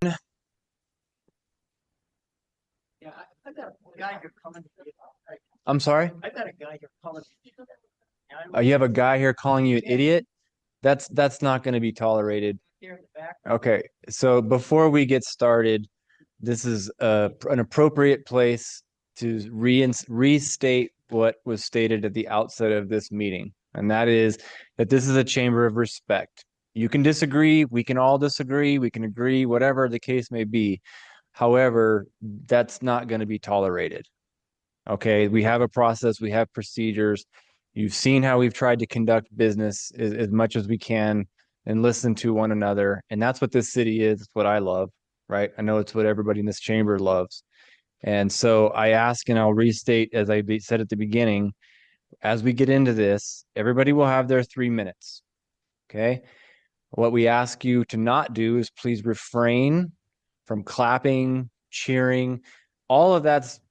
Yeah, I got a guy here calling. I'm sorry? I got a guy here calling. You have a guy here calling you an idiot? That's not going to be tolerated. Here in the back. Okay, so before we get started, this is an appropriate place to restate what was stated at the outset of this meeting, and that is that this is a chamber of respect. You can disagree, we can all disagree, we can agree, whatever the case may be. However, that's not going to be tolerated. Okay, we have a process, we have procedures. You've seen how we've tried to conduct business as much as we can and listen to one another. And that's what this city is. It's what I love, right? I know it's what everybody in this chamber loves. And so I ask, and I'll restate, as I said at the beginning, as we get into this, everybody will have their 3 minutes. Okay. What we ask you to not do is please refrain from clapping, cheering. All of that's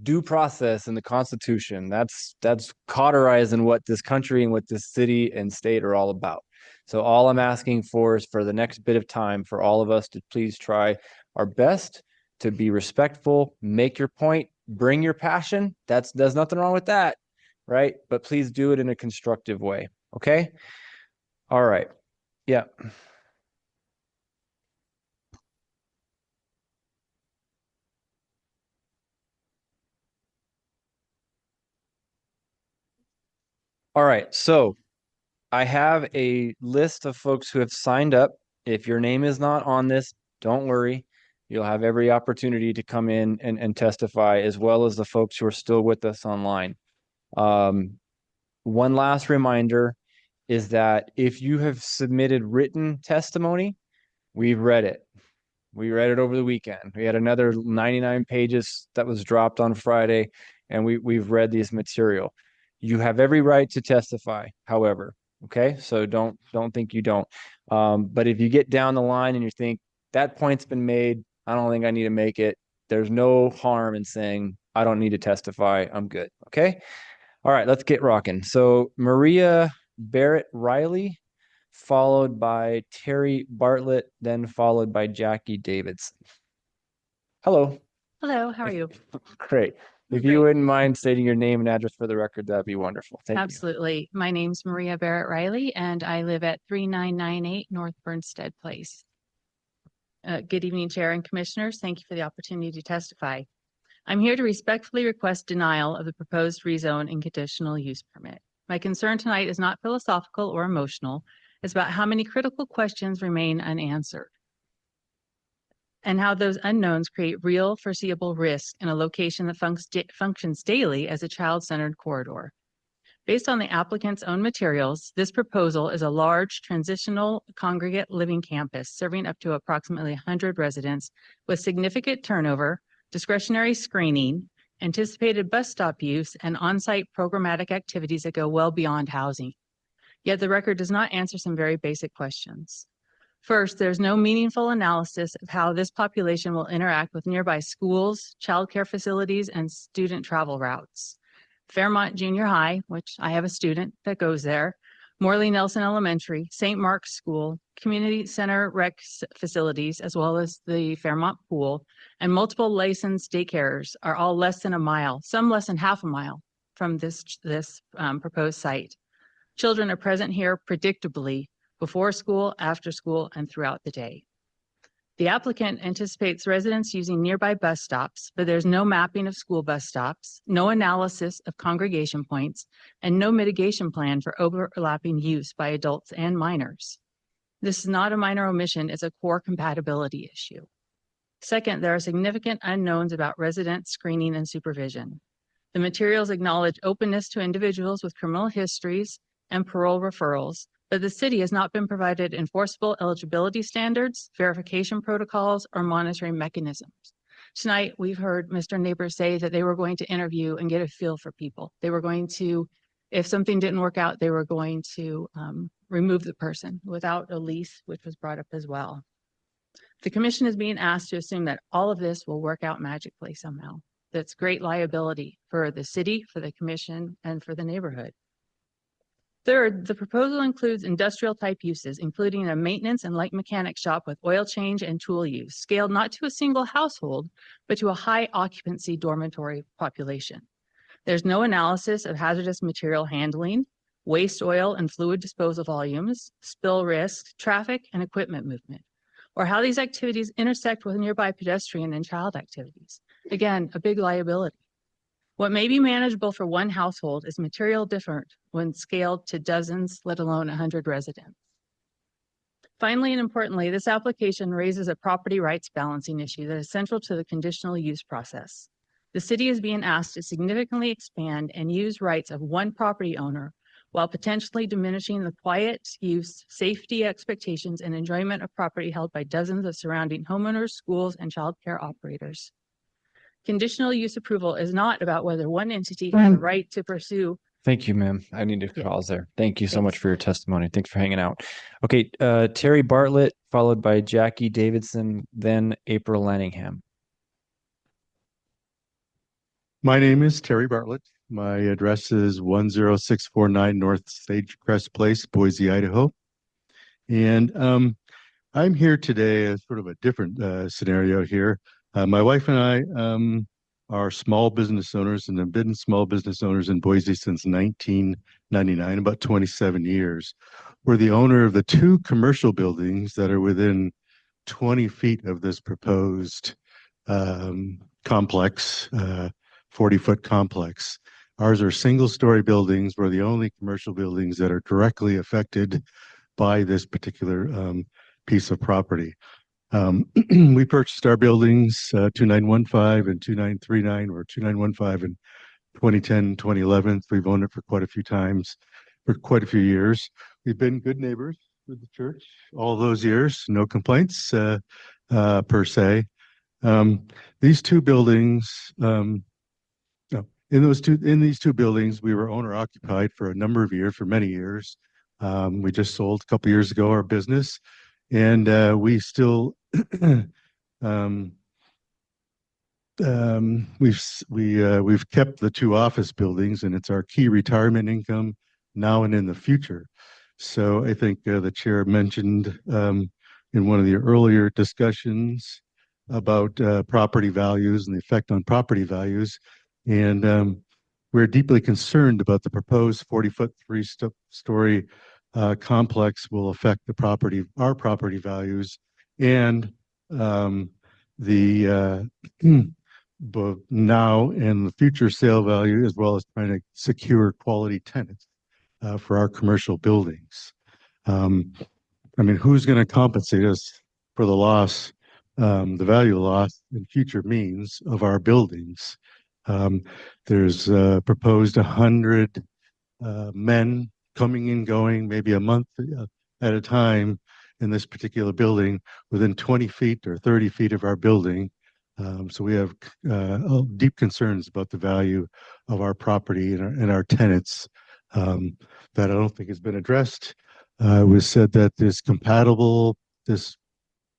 due process in the Constitution. That's cauterizing what this country and what this city and state are all about. So all I'm asking for is for the next bit of time for all of us to please try our best to be respectful, make your point, bring your passion. There's nothing wrong with that, right? But please do it in a constructive way. Okay? All right. Yeah. All right. So I have a list of folks who have signed up. If your name is not on this, don't worry. You'll have every opportunity to come in and testify, as well as the folks who are still with us online. One last reminder is that if you have submitted written testimony, we've read it. We read it over the weekend. We had another 99 pages that was dropped on Friday, and we've read this material. You have every right to testify, however. Okay, so don't think you don't. But if you get down the line and you think that point's been made, I don't think I need to make it. There's no harm in saying I don't need to testify. I'm good. Okay. All right, let's get rocking. So Maria Barrett Riley, followed by Terry Bartlett, then followed by Jackie Davidson. Hello. Hello, how are you? Great. If you wouldn't mind stating your name and address for the record, that'd be wonderful. Thank you. Absolutely. My name's Maria Barrett Riley, and I live at 3998 North Burnstead Place. Good evening, Chair and Commissioners. Thank you for the opportunity to testify. I'm here to respectfully request denial of the proposed rezone and conditional use permit. My concern tonight is not philosophical or emotional. It's about how many critical questions remain unanswered and how those unknowns create real foreseeable risk in a location that functions daily as a child-centered corridor. Based on the applicant's own materials, this proposal is a large transitional congregate living campus serving up to approximately 100 residents with significant turnover, discretionary screening, anticipated bus stop use, and on-site programmatic activities that go well beyond housing. Yet the record does not answer some very basic questions. First, there's no meaningful analysis of how this population will interact with nearby schools, childcare facilities, and student travel routes. Fairmont Junior High, which I have a student that goes there, Morley Nelson Elementary, St. Mark's School, Community Center rec facilities, as well as the Fairmont Pool, and multiple licensed daycares are all less than a mile, some less than half a mile from this proposed site. Children are present here predictably before school, after school, and throughout the day. The applicant anticipates residents using nearby bus stops, but there's no mapping of school bus stops, no analysis of congregation points, and no mitigation plan for overlapping use by adults and minors. This is not a minor omission, it's a core compatibility issue. Second, there are significant unknowns about resident screening and supervision. The materials acknowledge openness to individuals with criminal histories and parole referrals, but the city has not been provided enforceable eligibility standards, verification protocols, or monitoring mechanisms. Tonight, we've heard Mr. Neighbor say that they were going to interview and get a feel for people. They were going to, if something didn't work out, they were going to remove the person without a lease, which was brought up as well. The commission is being asked to assume that all of this will work out magically somehow. That's great liability for the city, for the commission, and for the neighborhood. Third, the proposal includes industrial type uses, including a maintenance and light mechanic shop with oil change and tool use, scaled not to a single household, but to a high occupancy dormitory population. There's no analysis of hazardous material handling, waste oil and fluid disposal volumes, spill risk, traffic, and equipment movement, or how these activities intersect with nearby pedestrian and child activities. Again, a big liability. What may be manageable for one household is material different when scaled to dozens, let alone 100 residents. Finally and importantly, this application raises a property rights balancing issue that is central to the conditional use process. The city is being asked to significantly expand and use rights of one property owner while potentially diminishing the quiet use, safety expectations, and enjoyment of property held by dozens of surrounding homeowners, schools, and childcare operators. Conditional use approval is not about whether one entity has the right to pursue. Thank you, ma'am. I need to Yeah. pause there. Thank you so Thanks. much for your testimony. Thanks for hanging out. Okay, Terry Bartlett, followed by Jackie Davidson, then April Lanningham. My name is Terry Bartlett. My address is 10649 North Sagecrest Place, Boise, Idaho. And I'm here today as sort of a different scenario here. My wife and I are small business owners and have been small business owners in Boise since 1999, about 27 years. We're the owner of the two commercial buildings that are within 20 feet of this proposed complex, 40-foot complex. Ours are single-story buildings. We're the only commercial buildings that are directly affected by this particular piece of property. We purchased our buildings 2915 and 2939, or 2915 in 2010, 2011. We've owned it for quite a few times, for quite a few years. We've been good neighbors with the church all those years, no complaints per se. These two buildings, in these two buildings, we were owner occupied for a number of years, for many years. We just sold a couple years ago our business, and we still we've kept the two office buildings, and it's our key retirement income now and in the future. So I think the chair mentioned in one of the earlier discussions about property values and the effect on property values. And we're deeply concerned about the proposed 40-foot, three-story complex will affect our property values, and the both now and the future sale value, as well as trying to secure quality tenants for our commercial buildings. I mean, who's going to compensate us for the loss, the value loss in future means of our buildings? There's proposed 100 men coming and going, maybe a month at a time in this particular building within 20 feet or 30 feet of our building. So we have deep concerns about the value of our property and our tenants that I don't think has been addressed. It was said that this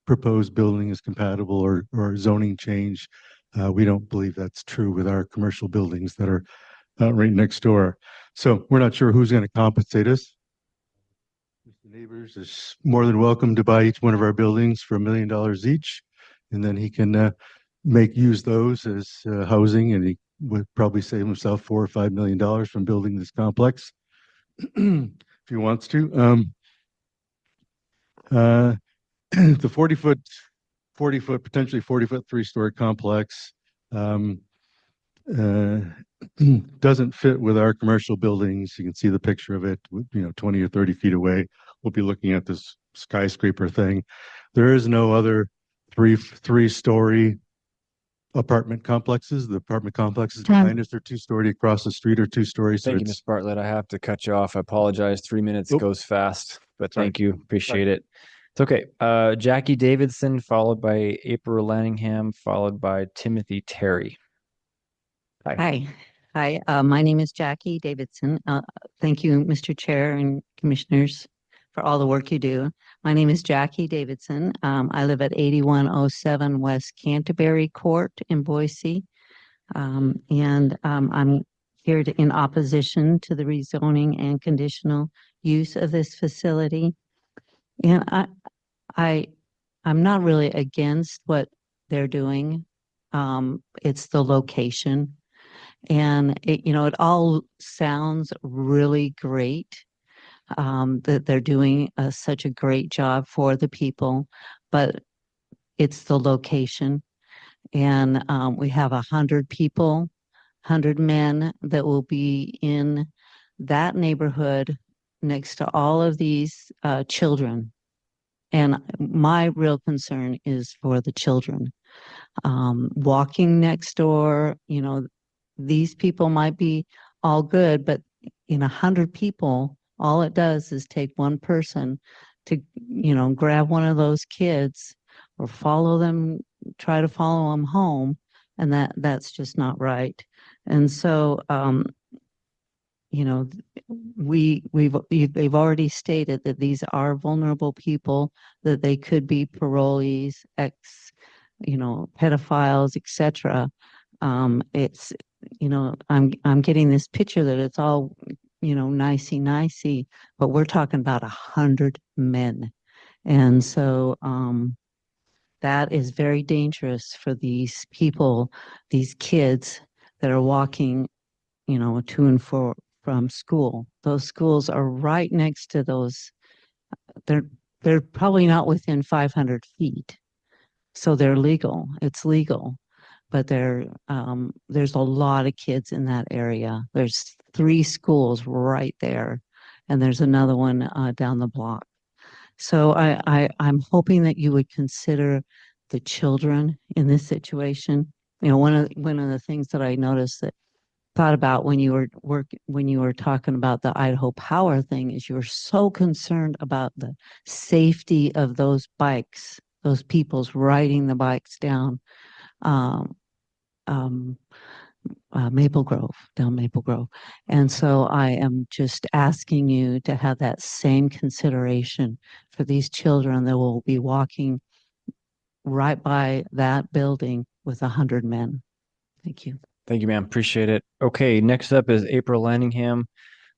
proposed building is compatible or zoning change. We don't believe that's true with our commercial buildings that are right next door. So we're not sure who's going to compensate us. Mr. Neighbors is more than welcome to buy each one of our buildings for $1 million each, and then he can use those as housing, and he would probably save himself $4 or $5 million from building this complex if he wants to. The 40-foot, potentially 40-foot, three-story complex doesn't fit with our commercial buildings. You can see the picture of it, 20 or 30 feet away. We'll be looking at this skyscraper thing. There is no other three-story apartment complexes. The apartment complexes behind us are two-story, across the street are two-story. So Thank you, Ms. Bartlett. I have to cut you off. I apologize. 3 minutes goes fast, but Sorry. thank you. Appreciate it. It's okay. Jackie Davidson, followed by April Lanningham, followed by Timothy Terry. Hi. My name is Jackie Davidson. Thank you, Mr. Chair and Commissioners, for all the work you do. My name is Jackie Davidson. I live at 8107 West Canterbury Court in Boise. I'm here in opposition to the rezoning and conditional use of this facility. And I'm not really against what they're doing. It's the location. And it all sounds really great, that they're doing such a great job for the people, but it's the location. And we have 100 people, 100 men that will be in that neighborhood next to all of these children. And my real concern is for the children. Walking next door, these people might be all good, but in 100 people, all it does is take one person to, grab one of those kids or follow them, try to follow them home. And that's just not right. And so, they've already stated that these are vulnerable people, that they could be parolees, pedophiles, etc. It's, I'm getting this picture that it's all, nicey, but we're talking about 100 men. And so, that is very dangerous for these people, these kids that are walking, to and from school. Those schools are right next to those. They're probably not within 500 feet. So they're legal. It's legal. But there's a lot of kids in that area. There's 3 schools right there. And there's another one down the block. So I'm hoping that you would consider the children in this situation. One of the things that I noticed that thought about when you were talking about the Idaho Power thing is you were so concerned about the safety of those bikes, those people's riding the bikes down Maple Grove. And so I am just asking you to have that same consideration for these children that will be walking right by that building with 100 men. Thank you. Thank you, ma'am. Appreciate it. Okay, next up is April Lanningham,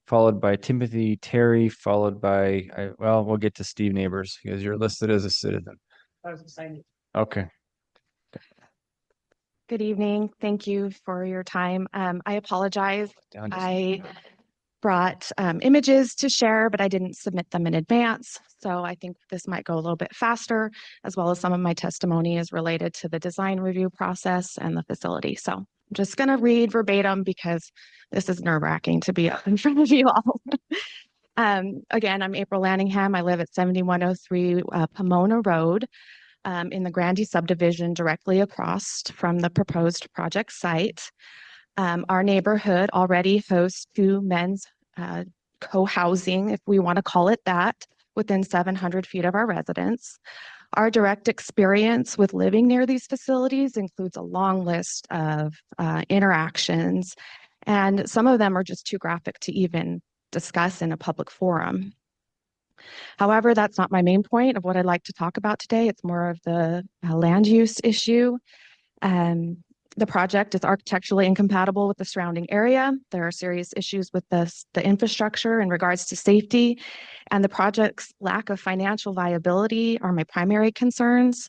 followed by Timothy Terry, followed by, we'll get to Steve Neighbors because you're listed as a citizen. I was excited. Okay. Good evening. Thank you for your time. I apologize. Down to I brought images to share, but I didn't submit them in advance. So I think this might go a little bit faster, as well as some of my testimony is related to the design review process and the facility. So I'm just going to read verbatim because this is nerve-wracking to be up in front of you all. Again, I'm April Lanningham. I live at 7103 Pomona Road. In the Grandie subdivision directly across from the proposed project site. Our neighborhood already hosts 2 men's co-housing, if we want to call it that, within 700 feet of our residence. Our direct experience with living near these facilities includes a long list of interactions, and some of them are just too graphic to even discuss in a public forum. However, that's not my main point of what I'd like to talk about today. It's more of the land use issue. The project is architecturally incompatible with the surrounding area. There are serious issues with the infrastructure in regards to safety, and the project's lack of financial viability are my primary concerns.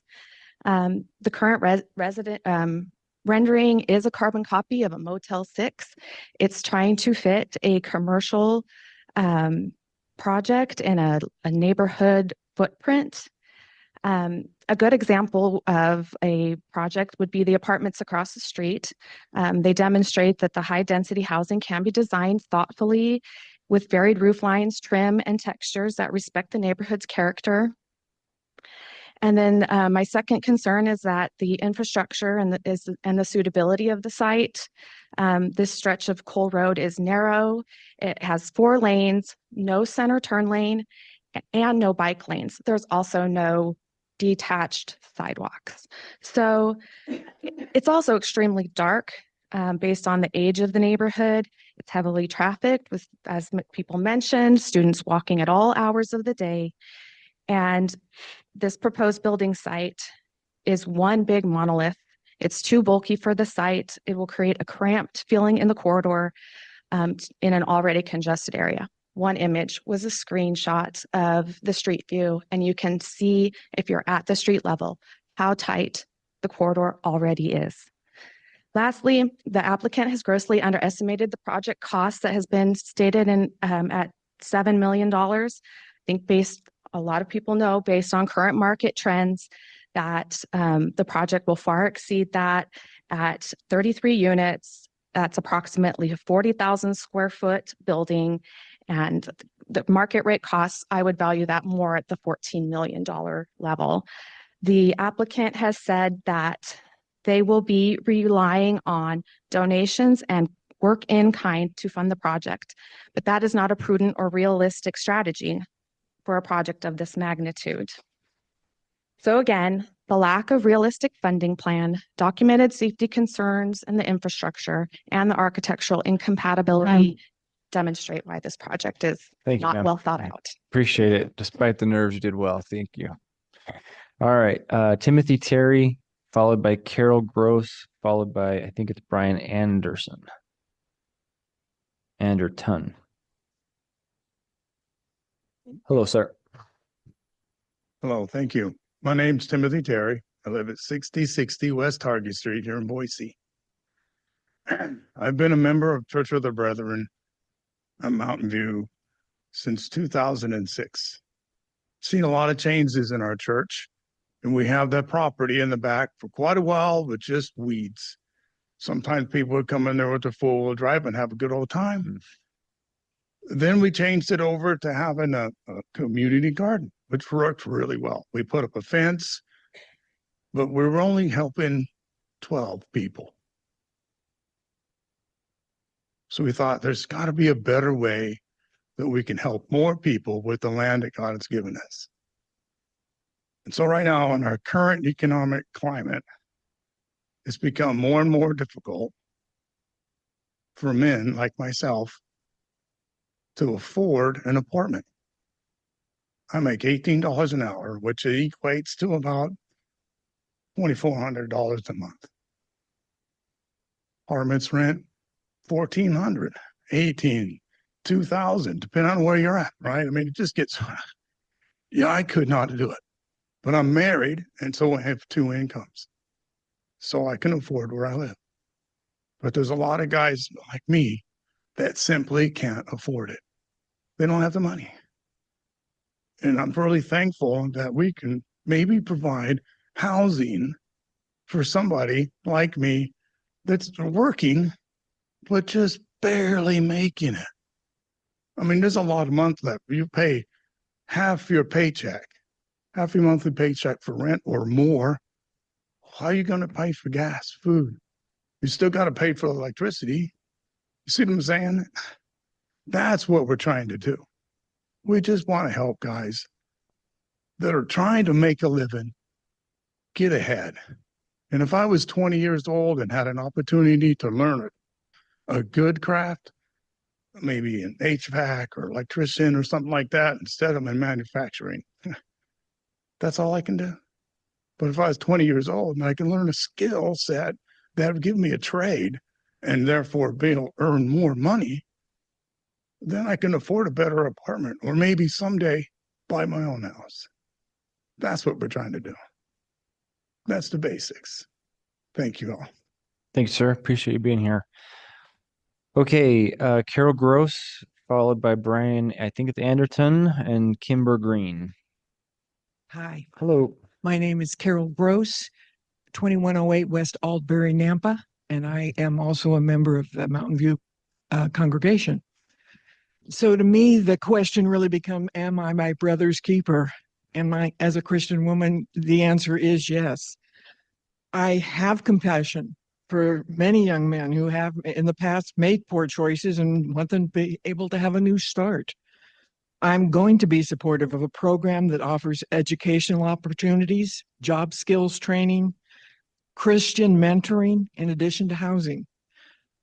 The current resident rendering is a carbon copy of a Motel 6. It's trying to fit a commercial project in a neighborhood footprint. A good example of a project would be the apartments across the street. They demonstrate that the high density housing can be designed thoughtfully with varied roof lines, trim, and textures that respect the neighborhood's character. And then my second concern is that the infrastructure and the suitability of the site. This stretch of Cole Road is narrow. It has 4 lanes, no center turn lane, and no bike lanes. There's also no detached sidewalks. So it's also extremely dark based on the age of the neighborhood. It's heavily trafficked with, as people mentioned, students walking at all hours of the day. And this proposed building site is one big monolith. It's too bulky for the site. It will create a cramped feeling in the corridor. in an already congested area. One image was a screenshot of the street view, and you can see if you're at the street level, how tight the corridor already is. Lastly, the applicant has grossly underestimated the project cost that has been stated in at $7 million. I think a lot of people know based on current market trends that the project will far exceed that at 33 units. That's approximately a 40,000 square foot building, and the market rate costs, I would value that more at the $14 million level. The applicant has said that they will be relying on donations and work in kind to fund the project, but that is not a prudent or realistic strategy for a project of this magnitude. So again, the lack of realistic funding plan, documented safety concerns in the infrastructure, and the architectural incompatibility demonstrate why this project is Thank you, not ma'am. well thought out. Appreciate it. Despite the nerves, you did well. Thank you. All right. Timothy Terry, followed by Carol Gross, followed by, I think it's Brian Anderson. Anderton. Hello, sir. Hello, thank you. My name's Timothy Terry. I live at 6060 West Target Street here in Boise. I've been a member of Church of the Brethren at Mountain View since 2006. Seen a lot of changes in our church, and we have that property in the back for quite a while with just weeds. Sometimes people would come in there with their four-wheel drive and have a good old time. Then we changed it over to having a community garden, which worked really well. We put up a fence, but we were only helping 12 people. So we thought there's got to be a better way that we can help more people with the land that God has given us. And so right now in our current economic climate, it's become more and more difficult for men like myself to afford an apartment. I make $18 an hour, which equates to about $2,400 a month. Apartments rent $1,400, $1,800, $2,000, depending on where you're at, right? I mean, it just gets, yeah, I could not do it. But I'm married, and so I have two incomes. So I can afford where I live. But there's a lot of guys like me that simply can't afford it. They don't have the money. And I'm really thankful that we can maybe provide housing for somebody like me that's working, but just barely making it. I mean, there's a lot of month left. You pay half your paycheck, half your monthly paycheck for rent or more. How are you going to pay for gas, food? You still got to pay for electricity. You see what I'm saying? That's what we're trying to do. We just want to help guys that are trying to make a living, get ahead. And if I was 20 years old and had an opportunity to learn a good craft, maybe an HVAC or electrician or something like that, instead of in manufacturing, that's all I can do. But if I was 20 years old and I can learn a skill set that would give me a trade and therefore be able to earn more money, then I can afford a better apartment or maybe someday buy my own house. That's what we're trying to do. That's the basics. Thank you all. Thanks, sir. Appreciate you being here. Okay, Carol Gross, followed by Brian, I think it's Anderton, and Kimber Green. Hi, Hello. my name is Carol Gross, 2108 West Aldbury, Nampa, and I am also a member of the Mountain View congregation. So to me, the question really becomes, am I my brother's keeper? As a Christian woman, the answer is yes. I have compassion for many young men who have in the past made poor choices and want them to be able to have a new start. I'm going to be supportive of a program that offers educational opportunities, job skills training, Christian mentoring, in addition to housing.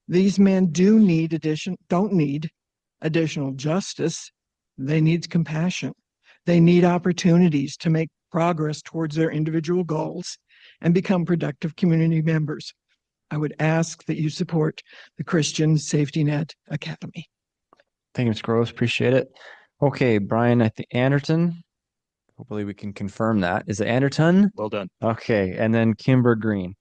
These men don't need additional justice. They need compassion. They need opportunities to make progress towards their individual goals and become productive community members. I would ask that you support the Christian Safety Net Academy. Thank you, Ms. Gross. Appreciate it. Okay, Brian, I think Anderton. Hopefully we can confirm that. Is it Anderton? Well done. Okay, and then Kimber Green.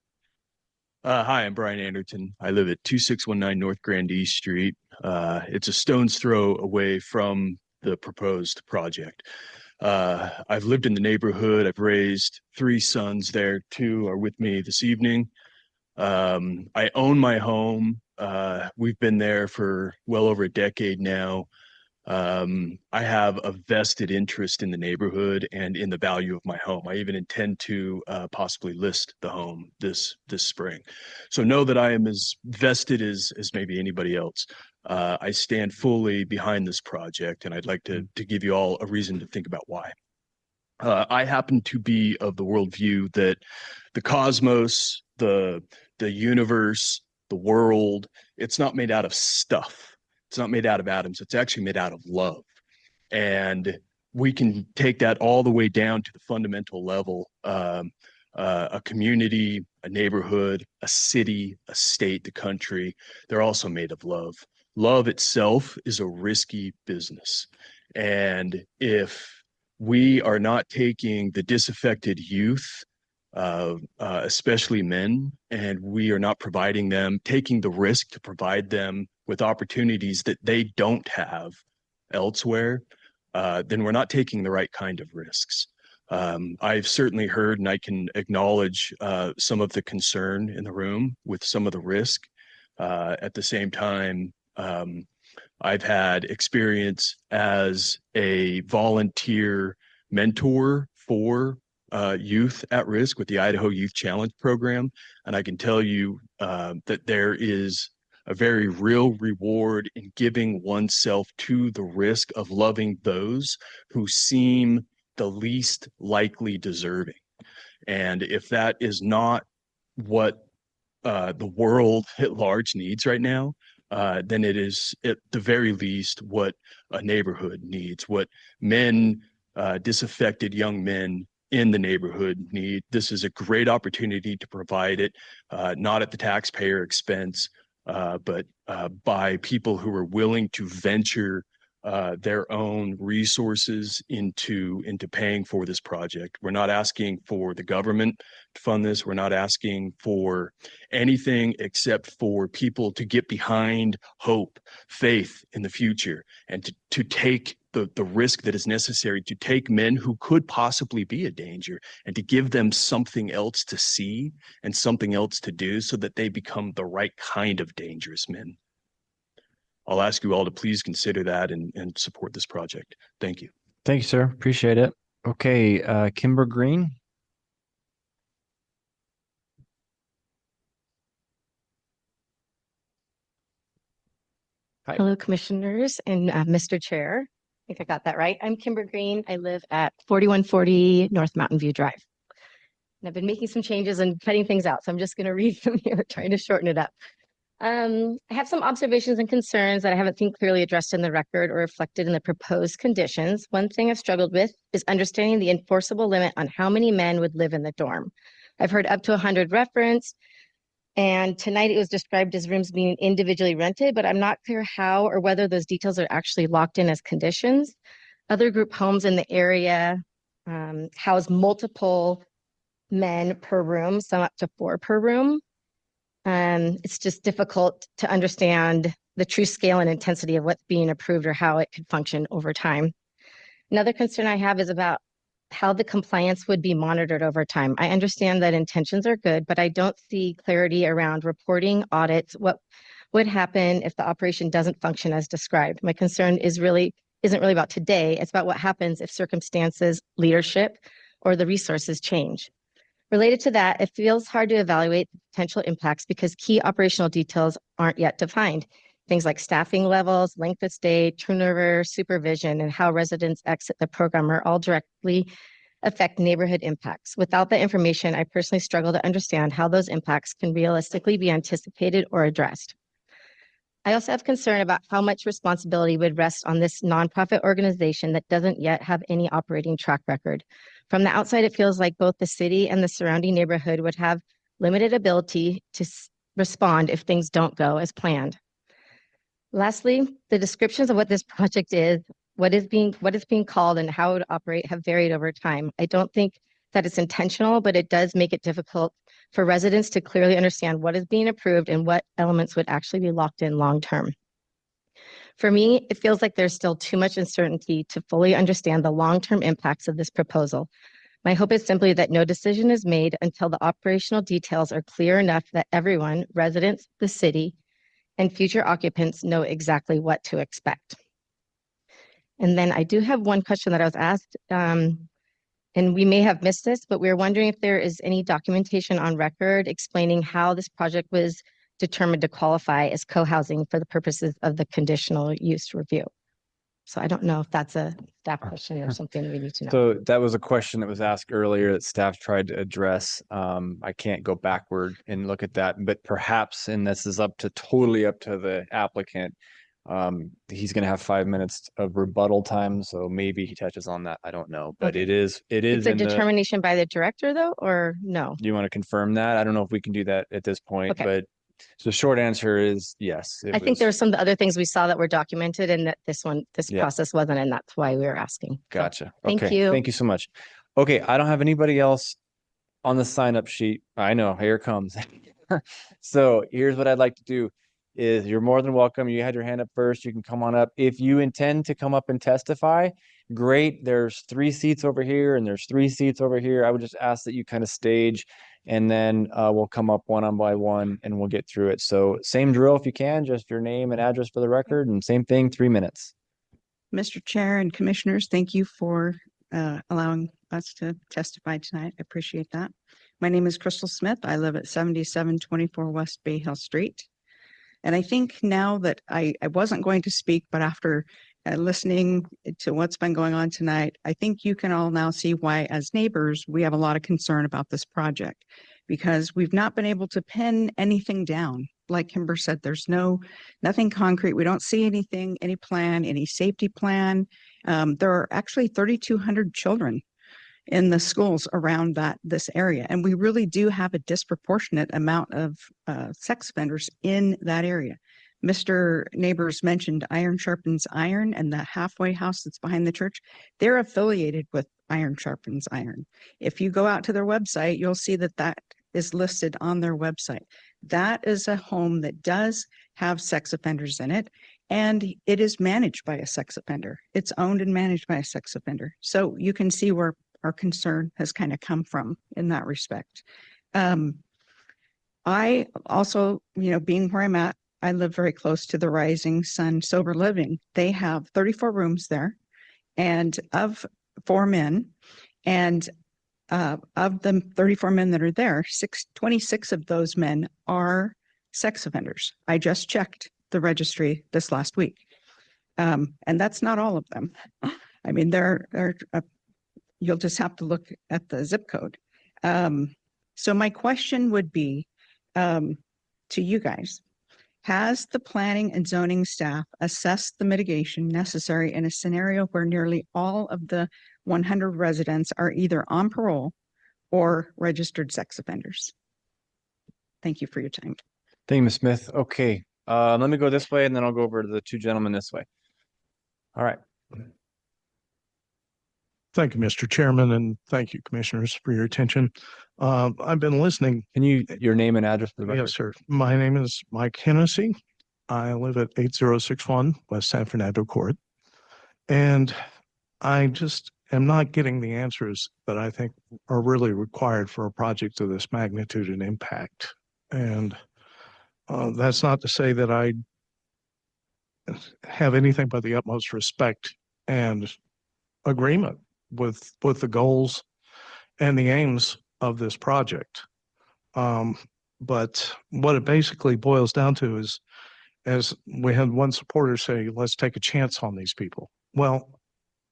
Hi, I'm Brian Anderton. I live at 2619 North Grand East Street. It's a stone's throw away from the proposed project. I've lived in the neighborhood. I've raised 3 sons there. 2 are with me this evening. I own my home. We've been there for well over a decade now. I have a vested interest in the neighborhood and in the value of my home. I even intend to possibly list the home this spring. So know that I am as vested as maybe anybody else. I stand fully behind this project, and I'd like to give you all a reason to think about why. I happen to be of the worldview that the cosmos, the universe, the world, it's not made out of stuff. It's not made out of atoms. It's actually made out of love. And we can take that all the way down to the fundamental level. A community, a neighborhood, a city, a state, the country, they're also made of love. Love itself is a risky business. And if we are not taking the disaffected youth, especially men, and we are not providing them, taking the risk to provide them with opportunities that they don't have elsewhere, then we're not taking the right kind of risks. I've certainly heard, and I can acknowledge some of the concern in the room with some of the risk. At the same time, I've had experience as a volunteer mentor for youth at risk with the Idaho Youth Challenge Program. And I can tell you that there is a very real reward in giving oneself to the risk of loving those who seem the least likely deserving. And if that is not what the world at large needs right now, then it is at the very least what a neighborhood needs, what men, disaffected young men in the neighborhood need. This is a great opportunity to provide it, not at the taxpayer expense, but by people who are willing to venture their own resources into paying for this project. We're not asking for the government to fund this. We're not asking for anything except for people to get behind hope, faith in the future, and to take the risk that is necessary to take men who could possibly be a danger and to give them something else to see and something else to do so that they become the right kind of dangerous men. I'll ask you all to please consider that and support this project. Thank you. Thank you, sir. Appreciate it. Okay, Kimber Green. Hi. Hello, commissioners and Mr. Chair. I think I got that right. I'm Kimber Green. I live at 4140 North Mountain View Drive. And I've been making some changes and cutting things out, so I'm just going to read them here, trying to shorten it up. I have some observations and concerns that I haven't seen clearly addressed in the record or reflected in the proposed conditions. One thing I've struggled with is understanding the enforceable limit on how many men would live in the dorm. I've heard up to 100 referenced, and tonight it was described as rooms being individually rented, but I'm not clear how or whether those details are actually locked in as conditions. Other group homes in the area house multiple men per room, some up to 4 per room. It's just difficult to understand the true scale and intensity of what's being approved or how it could function over time. Another concern I have is about how the compliance would be monitored over time. I understand that intentions are good, but I don't see clarity around reporting, audits, what would happen if the operation doesn't function as described. My concern isn't really about today. It's about what happens if circumstances, leadership, or the resources change. Related to that, it feels hard to evaluate the potential impacts because key operational details aren't yet defined. Things like staffing levels, length of stay, turnover, supervision, and how residents exit the program are all directly affect neighborhood impacts. Without that information, I personally struggle to understand how those impacts can realistically be anticipated or addressed. I also have concern about how much responsibility would rest on this nonprofit organization that doesn't yet have any operating track record. From the outside, it feels like both the city and the surrounding neighborhood would have limited ability to respond if things don't go as planned. Lastly, the descriptions of what this project is, what is being called and how it would operate have varied over time. I don't think that it's intentional, but it does make it difficult for residents to clearly understand what is being approved and what elements would actually be locked in long term. For me, it feels like there's still too much uncertainty to fully understand the long-term impacts of this proposal. My hope is simply that no decision is made until the operational details are clear enough that everyone, residents, the city, and future occupants know exactly what to expect. And then I do have one question that I was asked, and we may have missed this, but we're wondering if there is any documentation on record explaining how this project was determined to qualify as co-housing for the purposes of the conditional use review. So I don't know if that's a staff question or something we need to know. So that was a question that was asked earlier that staff tried to address. I can't go backward and look at that, but perhaps, and this is totally up to the applicant. He's going to have 5 minutes of rebuttal time, so maybe he touches on that. I don't know, but Okay. it is It's a in the. determination by the director though, or no? Do you want to confirm that? I don't know if we can do that at this point, Okay. but so the short answer is yes. I think there were some other things we saw that were documented and that this Yeah. process wasn't, and that's why we were asking. So, Gotcha. thank Okay. you. Thank you so much. Okay, I don't have anybody else on the sign up sheet. I know, here it comes. So here's what I'd like to do is you're more than welcome. You had your hand up first. You can come on up. If you intend to come up and testify, great. There's 3 seats over here and there's 3 seats over here. I would just ask that you kind of stage and then we'll come up one by one and we'll get through it. So same drill if you can, just your name and address for the record, and same thing, 3 minutes. Mr. Chair and Commissioners, thank you for allowing us to testify tonight. I appreciate that. My name is Crystal Smith. I live at 7724 West Bay Hill Street. And I think now that I wasn't going to speak, but after listening to what's been going on tonight, I think you can all now see why, as neighbors, we have a lot of concern about this project, because we've not been able to pin anything down. Like Kimber said, there's nothing concrete. We don't see anything, any plan, any safety plan. There are actually 3,200 children in the schools around this area. And we really do have a disproportionate amount of sex offenders in that area. Mr. Neighbors mentioned Iron Sharpens Iron and the halfway house that's behind the church. They're affiliated with Iron Sharpens Iron. If you go out to their website, you'll see that is listed on their website. That is a home that does have sex offenders in it, and it is managed by a sex offender. It's owned and managed by a sex offender. So you can see where our concern has kind of come from in that respect. I also, being where I'm at, I live very close to the Rising Sun Sober Living. They have 34 rooms there, and of 4 men, and of the 34 men that are there, 26 of those men are sex offenders. I just checked the registry this last week. And that's not all of them. I mean, you'll just have to look at the zip code. So my question would be to you guys, has the planning and zoning staff assessed the mitigation necessary in a scenario where nearly all of the 100 residents are either on parole or registered sex offenders? Thank you for your time. Thank you, Ms. Smith. Okay, let me go this way and then I'll go over to the 2 gentlemen this way. All right. Thank you, Mr. Chairman, and thank you, Commissioners, for your attention. I've been listening. Can your name and address for the record? Yes, sir. My name is Mike Hennessy. I live at 8061 West San Fernando Court. And I just am not getting the answers that I think are really required for a project of this magnitude and impact. And that's not to say that I have anything but the utmost respect and agreement with the goals and the aims of this project. But what it basically boils down to is, as we had one supporter say, let's take a chance on these people. Well,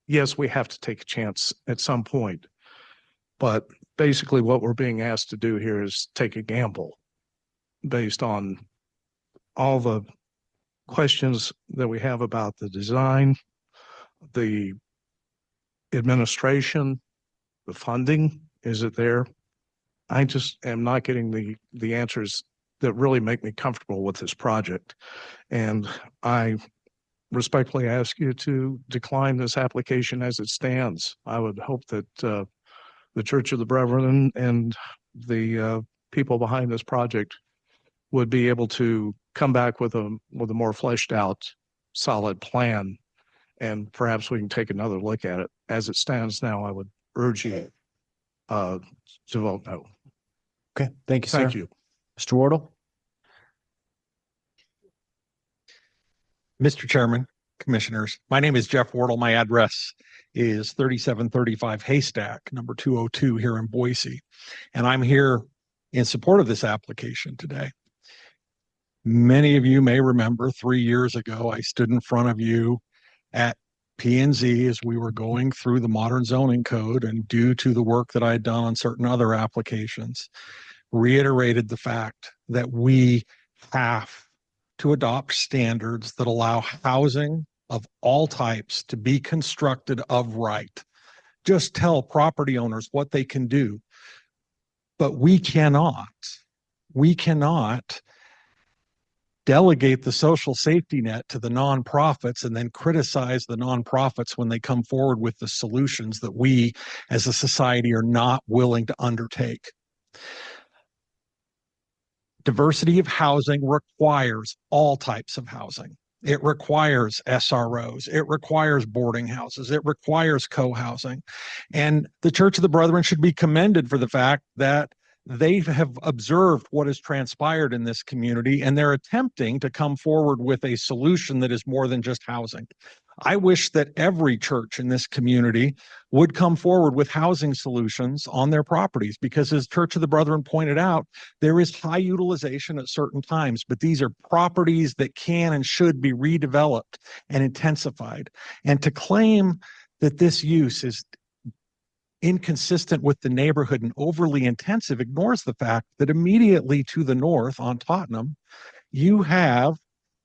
yes, we have to take a chance at some point, but basically what we're being asked to do here is take a gamble based on all the questions that we have about the design, the administration, the funding. Is it there? I just am not getting the answers that really make me comfortable with this project. And I respectfully ask you to decline this application as it stands. I would hope that the Church of the Brethren and the people behind this project would be able to come back with a more fleshed out, solid plan, and perhaps we can take another look at it. As it stands now, I would urge you to vote no. Okay, thank you, sir. Thank you. Mr. Wardle? Mr. Chairman, Commissioners, my name is Jeff Wardle. My address is 3735 Haystack, number 202 here in Boise. And I'm here in support of this application today. Many of you may remember 3 years ago, I stood in front of you at P&Z as we were going through the modern zoning code, and due to the work that I had done on certain other applications, reiterated the fact that we have to adopt standards that allow housing of all types to be constructed of right. Just tell property owners what they can do. But we cannot delegate the social safety net to the nonprofits and then criticize the nonprofits when they come forward with the solutions that we as a society are not willing to undertake. Diversity of housing requires all types of housing. It requires SROs. It requires boarding houses. It requires co-housing. And the Church of the Brethren should be commended for the fact that they have observed what has transpired in this community, and they're attempting to come forward with a solution that is more than just housing. I wish that every church in this community would come forward with housing solutions on their properties, because as Church of the Brethren pointed out, there is high utilization at certain times, but these are properties that can and should be redeveloped and intensified. And to claim that this use is inconsistent with the neighborhood and overly intensive ignores the fact that immediately to the north on Tottenham, you have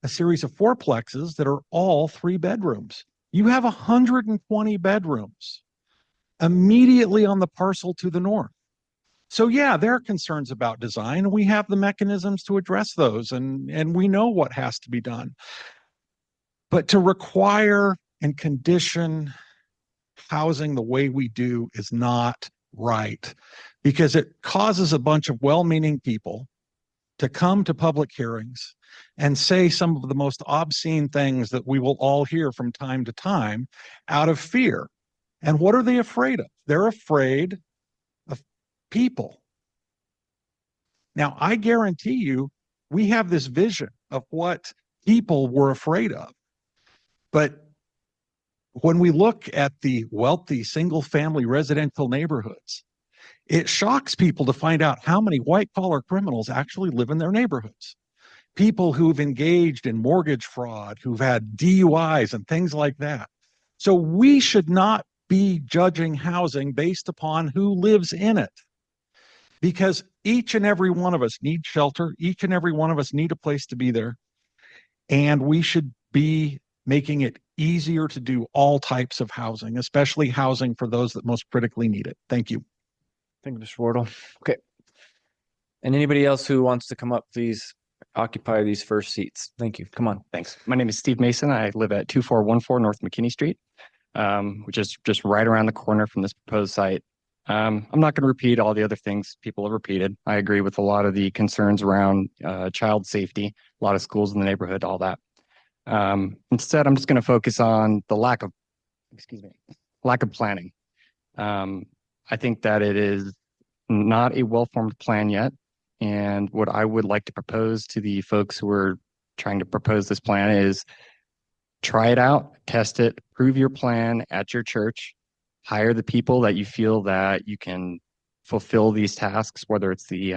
a series of fourplexes that are all 3 bedrooms. You have 120 bedrooms immediately on the parcel to the north. So yeah, there are concerns about design. We have the mechanisms to address those, and we know what has to be done. But to require and condition housing the way we do is not right, because it causes a bunch of well-meaning people to come to public hearings and say some of the most obscene things that we will all hear from time to time out of fear. And what are they afraid of? They're afraid of people. Now, I guarantee you, we have this vision of what people were afraid of. But when we look at the wealthy single-family residential neighborhoods, it shocks people to find out how many white-collar criminals actually live in their neighborhoods. People who've engaged in mortgage fraud, who've had DUIs and things like that. So we should not be judging housing based upon who lives in it, because each and every one of us need shelter. Each and every one of us need a place to be there. And we should be making it easier to do all types of housing, especially housing for those that most critically need it. Thank you. Thank you, Mr. Wardle. Okay. And anybody else who wants to come up, please occupy these first seats. Thank you. Come on. Thanks. My name is Steve Mason. I live at 2414 North McKinney Street, which is just right around the corner from this proposed site. I'm not going to repeat all the other things people have repeated. I agree with a lot of the concerns around child safety, a lot of schools in the neighborhood, all that. Instead, I'm just going to focus on the lack of planning. I think that it is not a well-formed plan yet. And what I would like to propose to the folks who are trying to propose this plan is try it out, test it, prove your plan at your church, hire the people that you feel that you can fulfill these tasks, whether it's the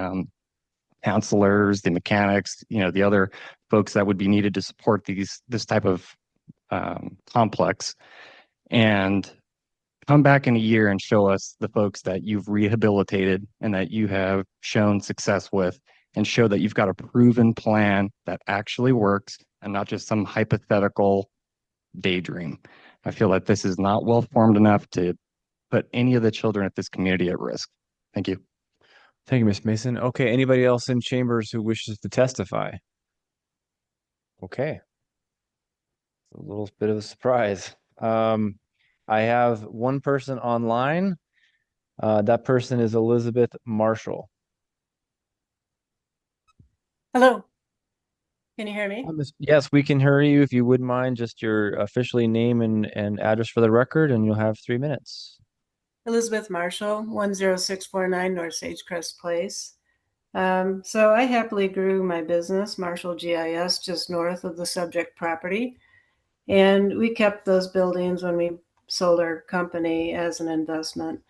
counselors, the mechanics, the other folks that would be needed to support this type of complex, and come back in a year and show us the folks that you've rehabilitated and that you have shown success with, and show that you've got a proven plan that actually works and not just some hypothetical daydream. I feel like this is not well formed enough to put any of the children at this community at risk. Thank you. Thank you, Ms. Mason. Okay, anybody else in chambers who wishes to testify? Okay. A little bit of a surprise. I have one person online. That person is Elizabeth Marshall. Hello. Can you hear me? Yes, we can hear you. If you wouldn't mind, just your officially name and address for the record, and you'll have 3 minutes. Elizabeth Marshall, 10649 North Sagecrest Place. So I happily grew my business, Marshall GIS, just north of the subject property. And we kept those buildings when we sold our company as an investment.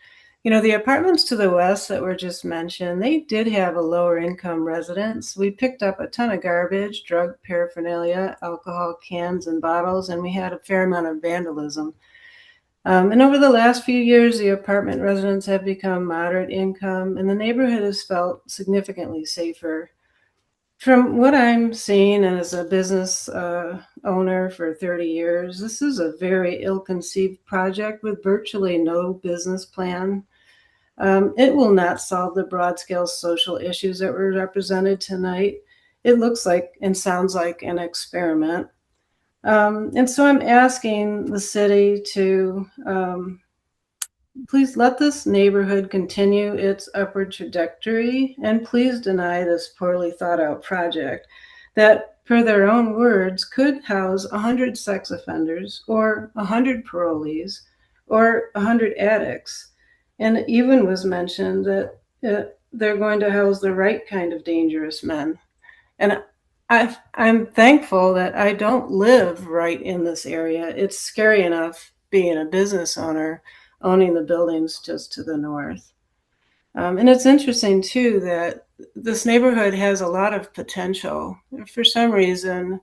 You know, the apartments to the west that were just mentioned, they did have a lower income residence. We picked up a ton of garbage, drug paraphernalia, alcohol cans and bottles, and we had a fair amount of vandalism. And over the last few years, the apartment residents have become moderate income, and the neighborhood has felt significantly safer. From what I'm seeing, and as a business owner for 30 years, this is a very ill-conceived project with virtually no business plan. It will not solve the broad-scale social issues that were represented tonight. It looks like and sounds like an experiment. And so I'm asking the city to please let this neighborhood continue its upward trajectory, and please deny this poorly thought out project that, per their own words, could house 100 sex offenders or 100 parolees or 100 addicts. And it even was mentioned that they're going to house the right kind of dangerous men. And I'm thankful that I don't live right in this area. It's scary enough being a business owner, owning the buildings just to the north. And it's interesting too that this neighborhood has a lot of potential. For some reason,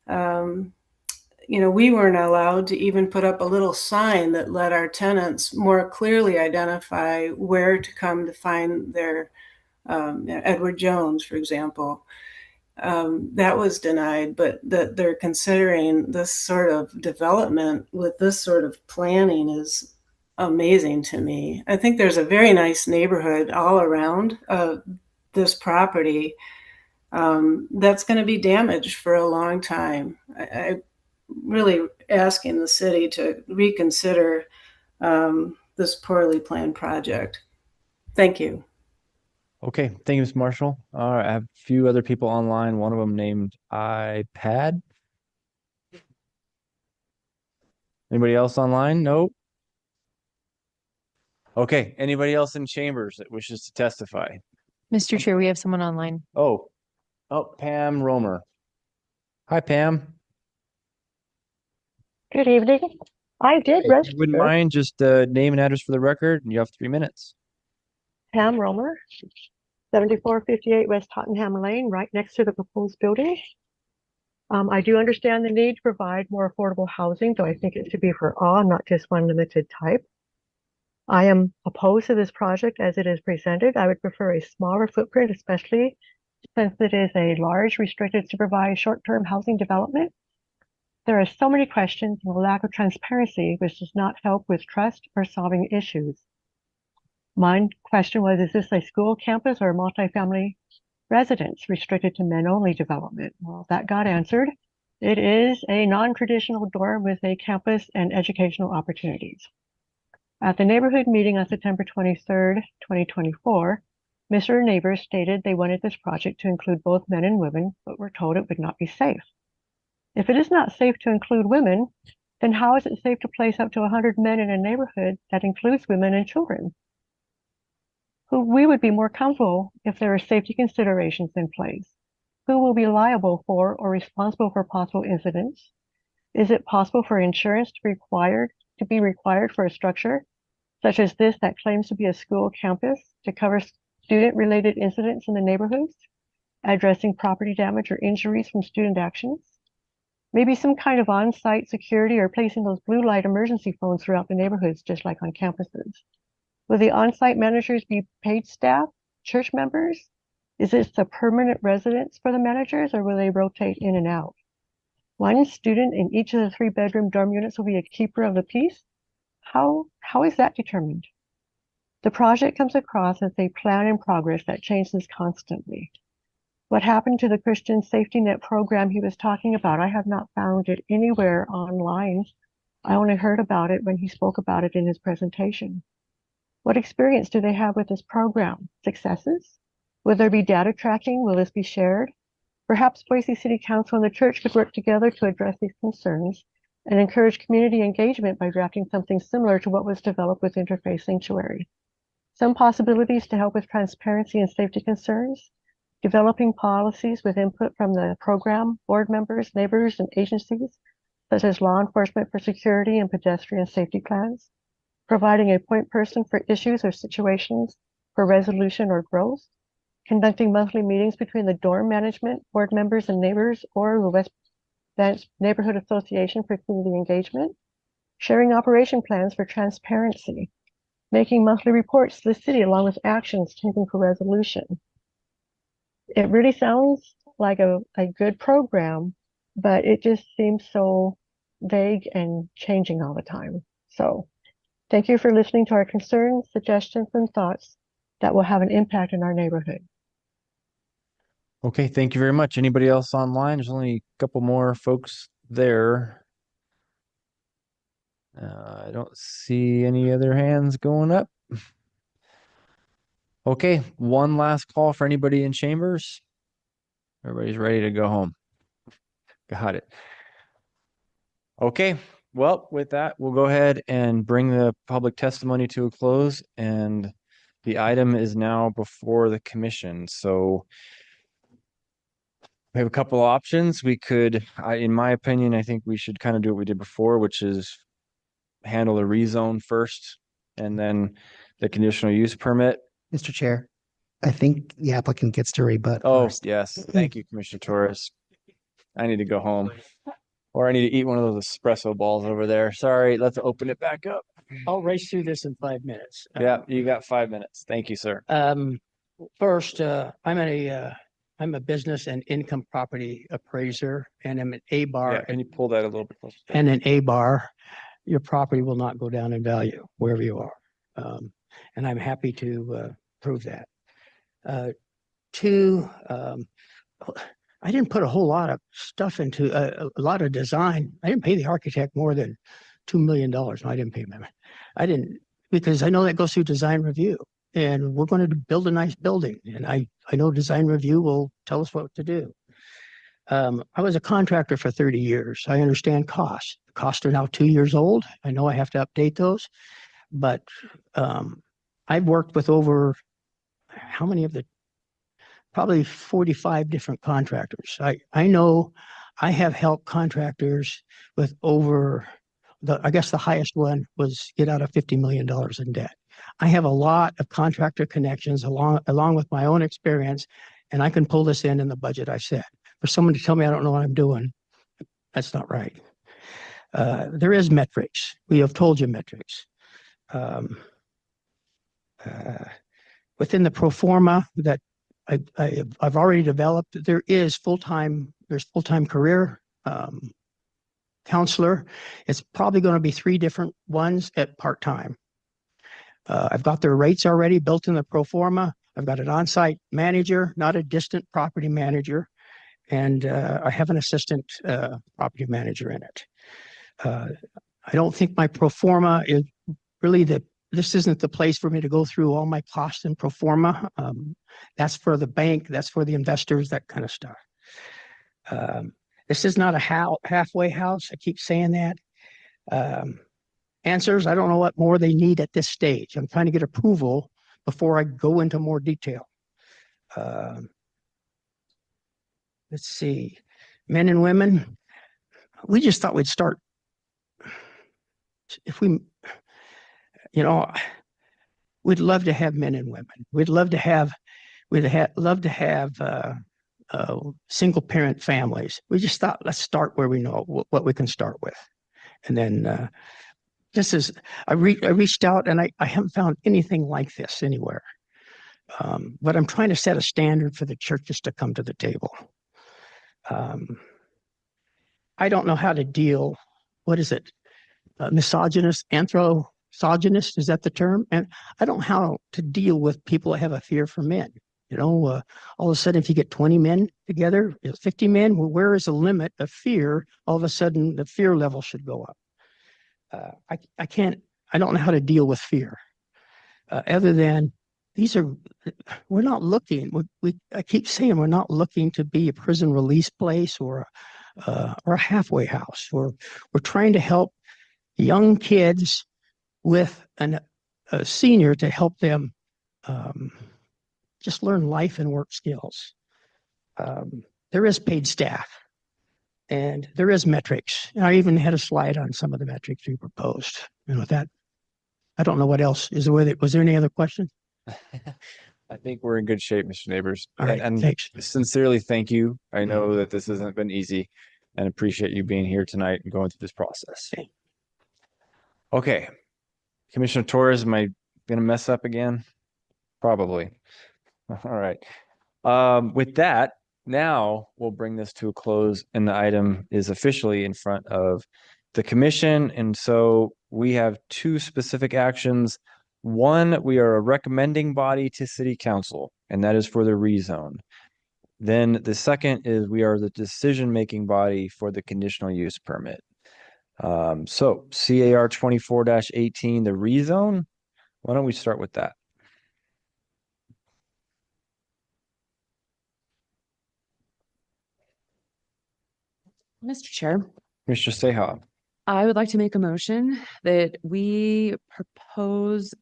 you know, we weren't allowed to even put up a little sign that let our tenants more clearly identify where to come to find their Edward Jones, for example. That was denied, but that they're considering this sort of development with this sort of planning is amazing to me. I think there's a very nice neighborhood all around this property that's going to be damaged for a long time. I really asking the city to reconsider this poorly planned project. Thank you. Okay, thank you, Ms. Marshall. All right, I have a few other people online, one of them named iPad. Anybody else online? Nope. Okay, anybody else in chambers that wishes to testify? Mr. Chair, we have someone online. Oh, Pam Romer. Hi, Pam. Good evening. I did If you wouldn't register. mind, just name and address for the record, and you have 3 minutes. Pam Romer, 7458 West Tottenham Lane, right next to the proposed building. I do understand the need to provide more affordable housing, though I think it should be for all, not just one limited type. I am opposed to this project as it is presented. I would prefer a smaller footprint, especially since it is a large restricted supervised short-term housing development. There are so many questions and a lack of transparency, which does not help with trust or solving issues. My question was, is this a school campus or a multifamily residence restricted to men-only development? Well, that got answered. It is a non-traditional dorm with a campus and educational opportunities. At the neighborhood meeting on September 23rd, 2024, Mr. Neighbors stated they wanted this project to include both men and women, but were told it would not be safe. If it is not safe to include women, then how is it safe to place up to 100 men in a neighborhood that includes women and children? We would be more comfortable if there are safety considerations in place. Who will be liable for or responsible for possible incidents? Is it possible for insurance to be required for a structure such as this that claims to be a school campus to cover student-related incidents in the neighborhoods, addressing property damage or injuries from student actions? Maybe some kind of on-site security or placing those blue light emergency phones throughout the neighborhoods, just like on campuses. Will the on-site managers be paid staff, church members? Is this a permanent residence for the managers, or will they rotate in and out? One student in each of the 3-bedroom dorm units will be a keeper of the peace. How is that determined? The project comes across as a plan in progress that changes constantly. What happened to the Christian safety net program he was talking about? I have not found it anywhere online. I only heard about it when he spoke about it in his presentation. What experience do they have with this program? Successes? Will there be data tracking? Will this be shared? Perhaps Boise City Council and the church could work together to address these concerns and encourage community engagement by drafting something similar to what was developed with Interfaith Sanctuary. Some possibilities to help with transparency and safety concerns, developing policies with input from the program, board members, neighbors, and agencies, such as law enforcement for security and pedestrian safety plans, providing a point person for issues or situations for resolution or growth, conducting monthly meetings between the dorm management, board members, and neighbors, or the West Boise Neighborhood Association for community engagement, sharing operation plans for transparency, making monthly reports to the city along with actions taken for resolution. It really sounds like a good program, but it just seems so vague and changing all the time. So thank you for listening to our concerns, suggestions, and thoughts that will have an impact in our neighborhood. Okay, thank you very much. Anybody else online? There's only a couple more folks there. I don't see any other hands going up. Okay, one last call for anybody in chambers. Everybody's ready to go home. Got it. Okay, well, with that, we'll go ahead and bring the public testimony to a close, and the item is now before the commission. So we have a couple of options. We could, in my opinion, I think we should kind of do what we did before, which is handle the rezone first and then the conditional use permit. Mr. Chair, I think the applicant gets to rebut Oh, first. yes. Thank you, Commissioner Torres. I need to go home, or I need to eat one of those espresso balls over there. Sorry, let's open it back up. I'll race through this in 5 minutes. Yeah, you got 5 minutes. Thank you, sir. First, I'm a business and income property appraiser, and I'm an A-bar. Yeah, can you pull that a little bit closer? And an A-bar, your property will not go down in value wherever you are. And I'm happy to prove that. Two, I didn't put a whole lot of stuff into a lot of design. I didn't pay the architect more than $2 million. No, I didn't pay him. I didn't, because I know that goes through design review, and we're going to build a nice building. And I know design review will tell us what to do. I was a contractor for 30 years. I understand costs. Costs are now 2 years old. I know I have to update those, but I've worked with over how many of the probably 45 different contractors. I know I have helped contractors with over I guess the highest one was get out of $50 million in debt. I have a lot of contractor connections along with my own experience, and I can pull this in the budget I set. For someone to tell me I don't know what I'm doing, that's not right. There is metrics. We have told you metrics. Within the pro forma that I've already developed, there's full-time career counselor. It's probably going to be 3 different ones at part-time. I've got their rates already built in the pro forma. I've got an on-site manager, not a distant property manager, and I have an assistant property manager in it. I don't think my pro forma is really this isn't the place for me to go through all my costs in pro forma. That's for the bank, that's for the investors, that kind of stuff. This is not a halfway house. I keep saying that. Answers, I don't know what more they need at this stage. I'm trying to get approval before I go into more detail. Let's see. Men and women, we just thought we'd start. If we, we'd love to have men and women. We'd love to have single parent families. We just thought, let's start where we know what we can start with. And then I reached out and I haven't found anything like this anywhere. But I'm trying to set a standard for the churches to come to the table. I don't know how to deal, what is it? Misogynist, misogynist. Is that the term? And I don't know how to deal with people that have a fear for men. All of a sudden, if you get 20 men together, 50 men, well, where is the limit of fear? All of a sudden, the fear level should go up. I don't know how to deal with fear other than we're not looking, I keep saying we're not looking to be a prison release place or a halfway house. We're trying to help young kids with a senior to help them just learn life and work skills. There is paid staff and there is metrics. And I even had a slide on some of the metrics we proposed. And with that, I don't know what else is was there any other questions? I think we're in good shape, Mr. Neighbors. All right, And thanks. sincerely, thank you. I know that this hasn't been easy and appreciate you being here tonight and going through this process. Okay. Commissioner Torres, am I going to mess up again? Probably. All right. With that, now we'll bring this to a close and the item is officially in front of the commission. And so we have two specific actions. One, we are a recommending body to city council, and that is for the rezone. Then the second is we are the decision-making body for the conditional use permit. So CAR 24-18, the rezone. Why don't we start with that? Mr. Chair, Mr. Seha. I would like to make a motion that we propose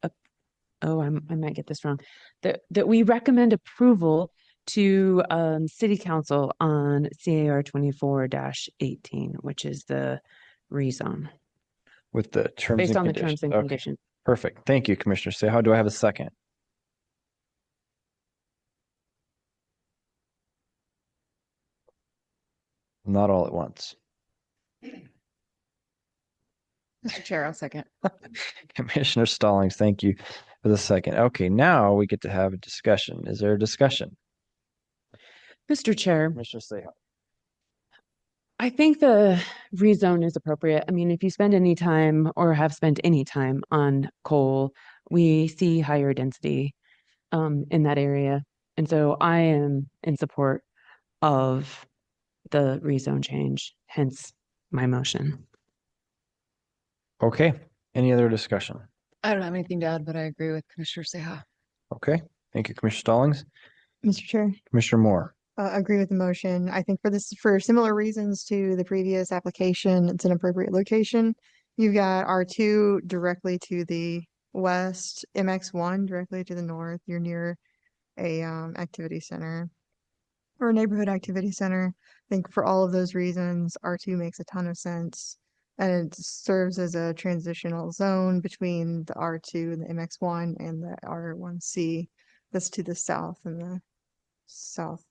I might get this wrong, that we recommend approval to City Council on CAR 24-18, which is the rezone. With the terms Based and on the conditions. terms and Okay. conditions. Perfect. Thank you, Commissioner Seha. Do I have a second? Not all at once. Mr. Chair, I'll second. Commissioner Stallings, thank you for the second. Okay, now we get to have a discussion. Is there a discussion? Mr. Chair, Commissioner Seha. I think the rezone is appropriate. I mean, if you spend any time or have spent any time on Cole, we see higher density in that area. And so I am in support of the rezone change, hence my motion. Okay, any other discussion? I don't have anything to add, but I agree with Commissioner Seha. Okay, thank you, Commissioner Stallings. Mr. Chair, Commissioner Moore. agree with the motion. I think for similar reasons to the previous application, it's an appropriate location. You've got R2 directly to the west, MX1 directly to the north. You're near a activity center or a neighborhood activity center. I think for all of those reasons, R2 makes a ton of sense. And it serves as a transitional zone between the R2 and the MX1 and the R1C that's to the south and the southwest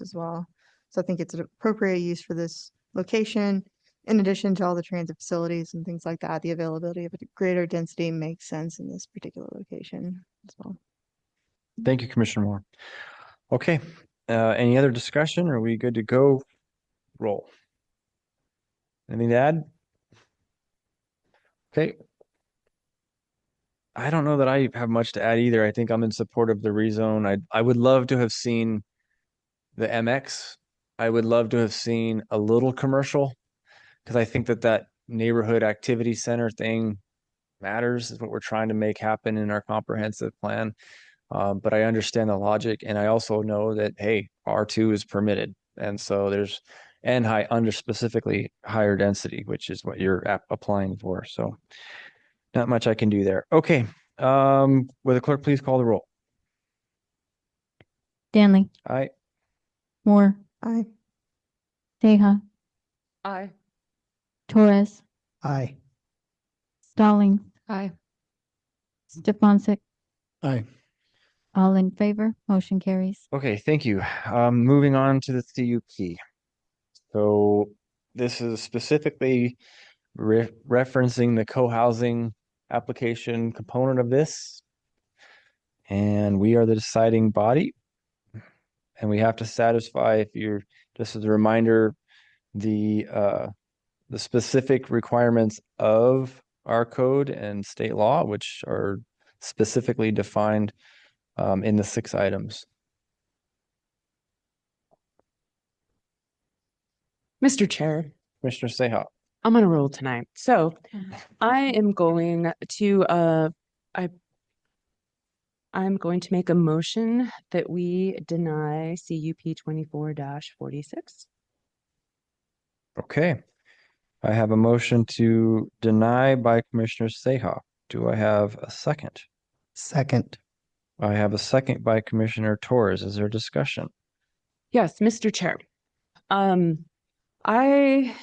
as well. So I think it's an appropriate use for this location. In addition to all the transit facilities and things like that, the availability of a greater density makes sense in this particular location as well. Thank you, Commissioner Moore. Okay, any other discussion? Are we good to go? Roll. Anything to add? Okay. I don't know that I have much to add either. I think I'm in support of the rezone. I would love to have seen the MX. I would love to have seen a little commercial because I think that neighborhood activity center thing matters, is what we're trying to make happen in our comprehensive plan. But I understand the logic, and I also know that, hey, R2 is permitted. And so under specifically higher density, which is what you're applying for. So not much I can do there. Okay. Will the clerk please call the roll? Danley, Aye. Moore. Aye. Seha, Aye. Aye. Torres, Stallings, Aye. Stefancic, Aye. all in favor, motion carries. Okay, thank you. Moving on to the CUP. So this is specifically referencing the co-housing application component of this. And we are the deciding body. And we have to satisfy, just as a reminder, the specific requirements of our code and state law, which are specifically defined in the 6 items. Mr. Chair, Commissioner Seha. I'm on a roll tonight. So I am going to I'm going to make a motion that we deny CUP 24-46. Okay. I have a motion to deny by Commissioner Seha. Do I have a second? Second. I have a second by Commissioner Torres. Is there discussion? Yes, Mr. Chair. I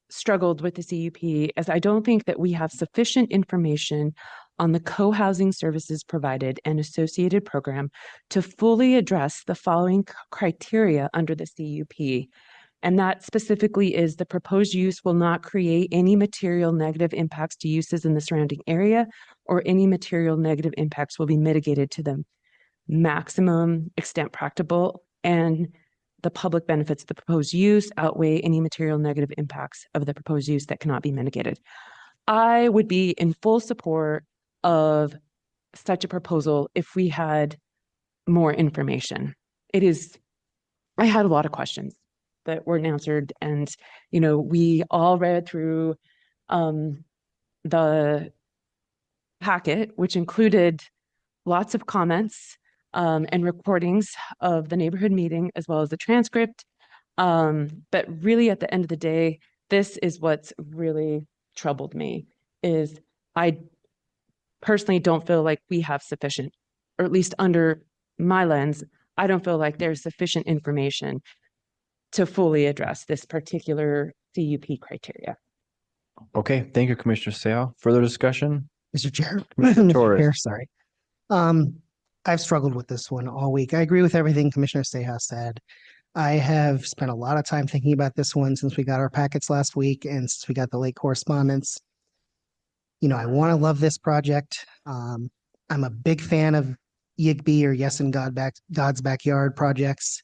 struggled with the CUP as I don't think that we have sufficient information on the co-housing services provided and associated program to fully address the following criteria under the CUP. And that specifically is the proposed use will not create any material negative impacts to uses in the surrounding area, or any material negative impacts will be mitigated to the maximum extent practicable, and the public benefits of the proposed use outweigh any material negative impacts of the proposed use that cannot be mitigated. I would be in full support of such a proposal if we had more information. I had a lot of questions that weren't answered, and we all read through the packet, which included lots of comments and recordings of the neighborhood meeting, as well as the transcript. But really, at the end of the day, this is what's really troubled me, is I personally don't feel like we have sufficient, or at least under my lens, I don't feel like there's sufficient information to fully address this particular CUP criteria. Okay, thank you, Commissioner Seha. Further discussion? Mr. Chair, Commissioner Mr. Torres. Chair, sorry. I've struggled with this one all week. I agree with everything Commissioner Seha said. I have spent a lot of time thinking about this one since we got our packets last week and since we got the late correspondence. I want to love this project. I'm a big fan of YIGB, or Yes in God's Backyard projects.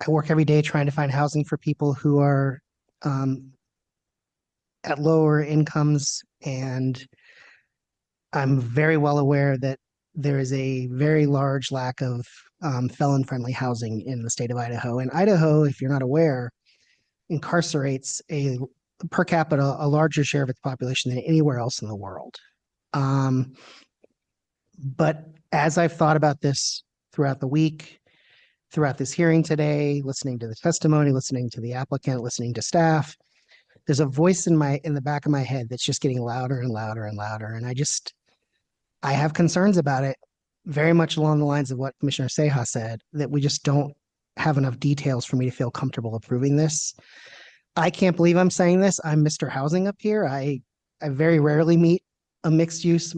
I work every day trying to find housing for people who are at lower incomes, and I'm very well aware that there is a very large lack of felon-friendly housing in the state of Idaho. And Idaho, if you're not aware, incarcerates per capita a larger share of its population than anywhere else in the world. But as I've thought about this throughout the week, throughout this hearing today, listening to the testimony, listening to the applicant, listening to staff, there's a voice in the back of my head that's just getting louder and louder and louder. And I have concerns about it, very much along the lines of what Commissioner Seha said, that we just don't have enough details for me to feel comfortable approving this. I can't believe I'm saying this. I'm Mr. Housing up here. I very rarely meet a mixed use,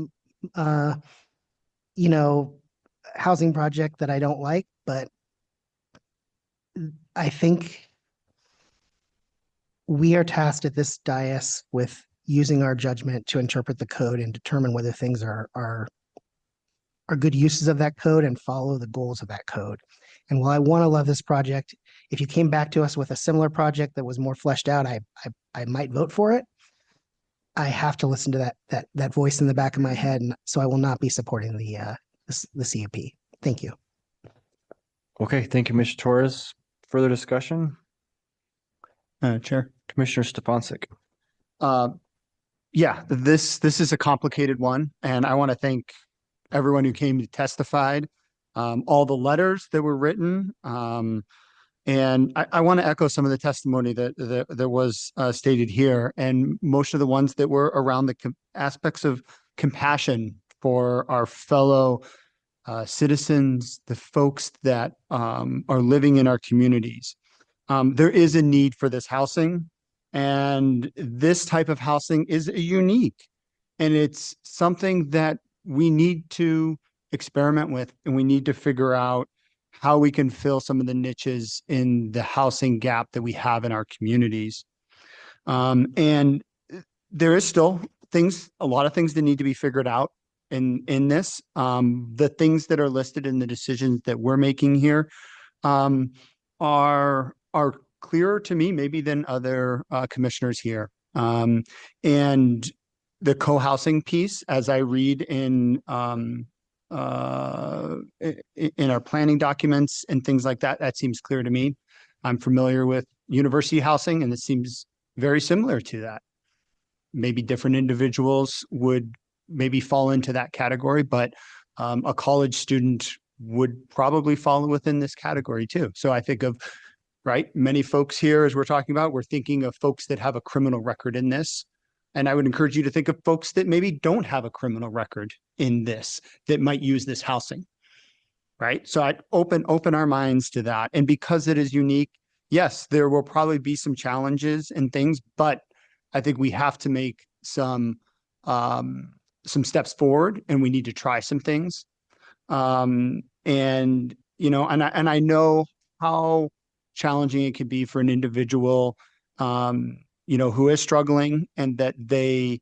housing project that I don't like, but I think we are tasked at this dais with using our judgment to interpret the code and determine whether things are good uses of that code and follow the goals of that code. And while I want to love this project, if you came back to us with a similar project that was more fleshed out, I might vote for it. I have to listen to that voice in the back of my head, and so I will not be supporting the CUP. Thank you. Okay, thank you, Mr. Torres. Further discussion? Chair. Commissioner Stefanczyk. Yeah, this is a complicated one, and I want to thank everyone who came to testified, all the letters that were written, and I want to echo some of the testimony that was stated here, and most of the ones that were around the aspects of compassion for our fellow citizens, the folks that are living in our communities. There is a need for this housing, and this type of housing is unique, and it's something that we need to experiment with, and we need to figure out how we can fill some of the niches in the housing gap that we have in our communities. And there is still a lot of things that need to be figured out in this. The things that are listed in the decisions that we're making here are clearer to me maybe than other commissioners here. And the co-housing piece, as I read in our planning documents and things like that, that seems clear to me. I'm familiar with university housing, and it seems very similar to that. Maybe different individuals would maybe fall into that category, but a college student would probably fall within this category too. So I think of, right, many folks here, as we're talking about, we're thinking of folks that have a criminal record in this. And I would encourage you to think of folks that maybe don't have a criminal record in this, that might use this housing, right? So I'd open our minds to that. And because it is unique, yes, there will probably be some challenges and things, but I think we have to make some steps forward, and we need to try some things. And you know, and I know how challenging it can be for an individual, you know, who is struggling, and that they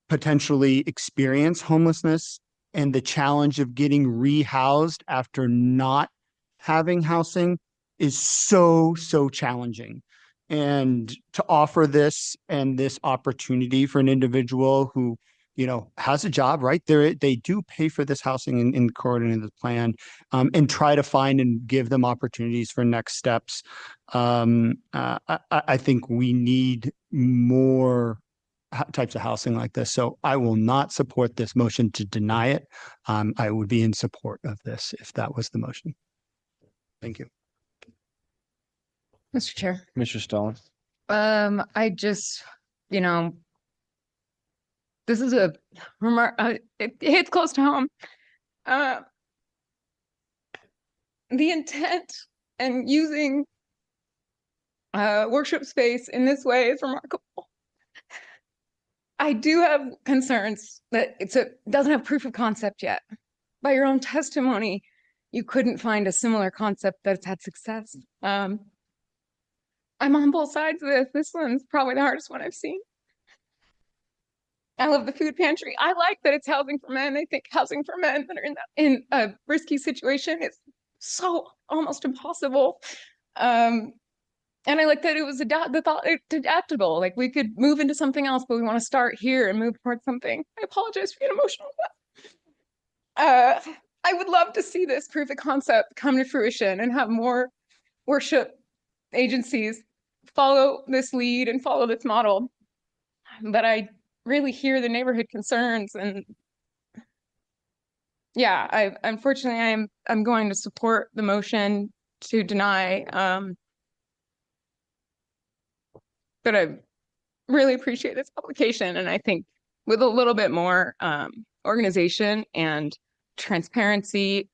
potentially experience homelessness, and the challenge of getting rehoused after not having housing is so challenging. And to offer this and this opportunity for an individual who, you know, has a job, right there, they do pay for this housing in according to the plan, and try to find and give them opportunities for next steps. I think we need more types of housing like this. So I will not support this motion to deny it. I would be in support of this if that was the motion. Thank you. Mr. Chair. Mr. Stalin. I just, you know, this is a remark, it hits close to home. The intent and using worship space in this way is remarkable. I do have concerns that doesn't have proof of concept yet. By your own testimony, you couldn't find a similar concept that's had success. I'm on both sides of this. This one's probably the hardest one I've seen. I love the food pantry. I like that it's housing for men. I think housing for men that are in a risky situation is so almost impossible. And I like that it was adaptable. Like we could move into something else, but we want to start here and move towards something. I apologize for being emotional with that. I would love to see this proof of concept come to fruition and have more worship agencies follow this lead and follow this model. But I really hear the neighborhood concerns, and yeah, unfortunately I'm going to support the motion to deny. But I really appreciate this application, and I think with a little bit more organization and transparency,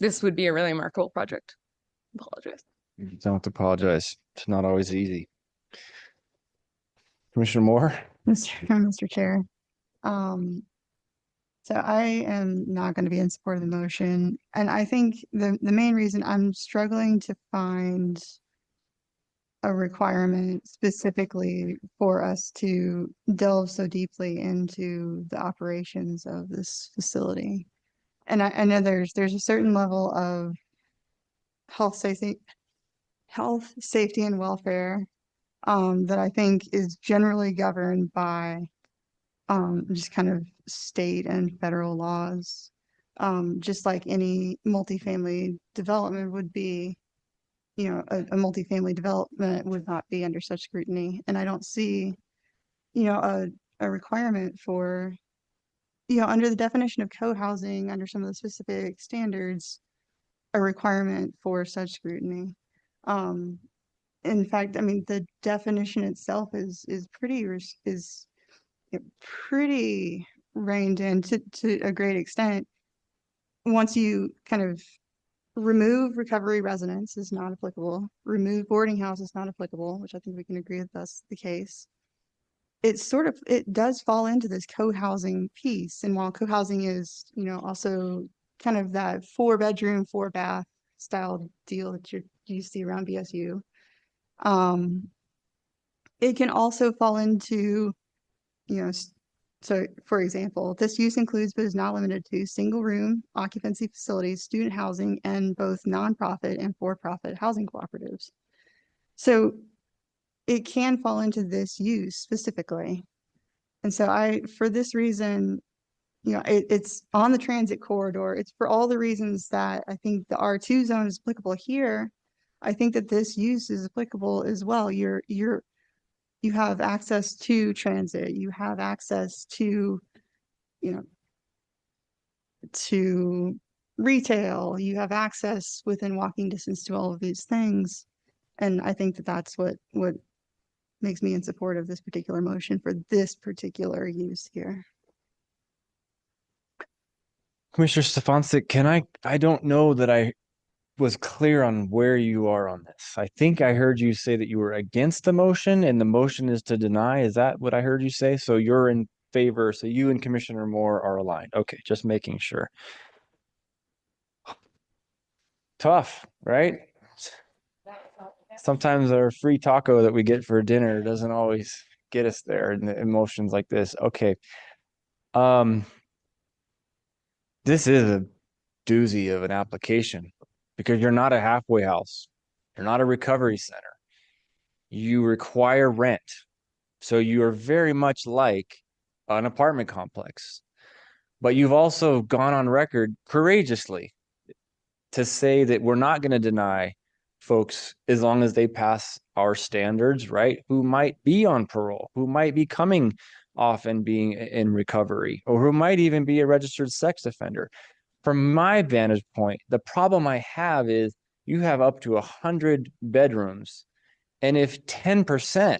this would be a really remarkable project. Apologize. You don't have to apologize. It's not always easy. Commissioner Moore. Mr. Chair. So I am not going to be in support of the motion. And I think the main reason I'm struggling to find a requirement specifically for us to delve so deeply into the operations of this facility. And I know there's a certain level of health, safety, and welfare that I think is generally governed by just kind of state and federal laws, just like any multifamily development would be. You know, a multifamily development would not be under such scrutiny. And I don't see, you know, a requirement for, you know, under the definition of co-housing, under some of the specific standards, a requirement for such scrutiny. In fact, I mean, the definition itself is pretty reined in to a great extent. Once you kind of remove recovery residence is not applicable, remove boarding house is not applicable, which I think we can agree that that's the case. It does fall into this co-housing piece. And while co-housing is, you know, also kind of that 4-bedroom, 4-bath style deal that you see around BSU, it can also fall into, you know, so for example, this use includes but is not limited to single room occupancy facilities, student housing, and both nonprofit and for-profit housing cooperatives. So it can fall into this use specifically. And so for this reason, it's on the transit corridor. It's for all the reasons that I think the R2 zone is applicable here. I think that this use is applicable as well. You have access to transit, you have access to, to retail, you have access within walking distance to all of these things. And I think that that's what makes me in support of this particular motion for this particular use here. Commissioner Stefancic, I don't know that I was clear on where you are on this. I think I heard you say that you were against the motion and the motion is to deny. Is that what I heard you say? So you're in favor. So you and Commissioner Moore are aligned. Okay, just making sure. Tough, right? Sometimes our free taco that we get for dinner doesn't always get us there in the emotions like this. Okay. This is a doozy of an application because you're not a halfway house. You're not a recovery center. You require rent. So you are very much like an apartment complex. But you've also gone on record courageously to say that we're not going to deny folks as long as they pass our standards, right? Who might be on parole, who might be coming off and being in recovery, or who might even be a registered sex offender. From my vantage point, the problem I have is you have up to 100 bedrooms. And if 10%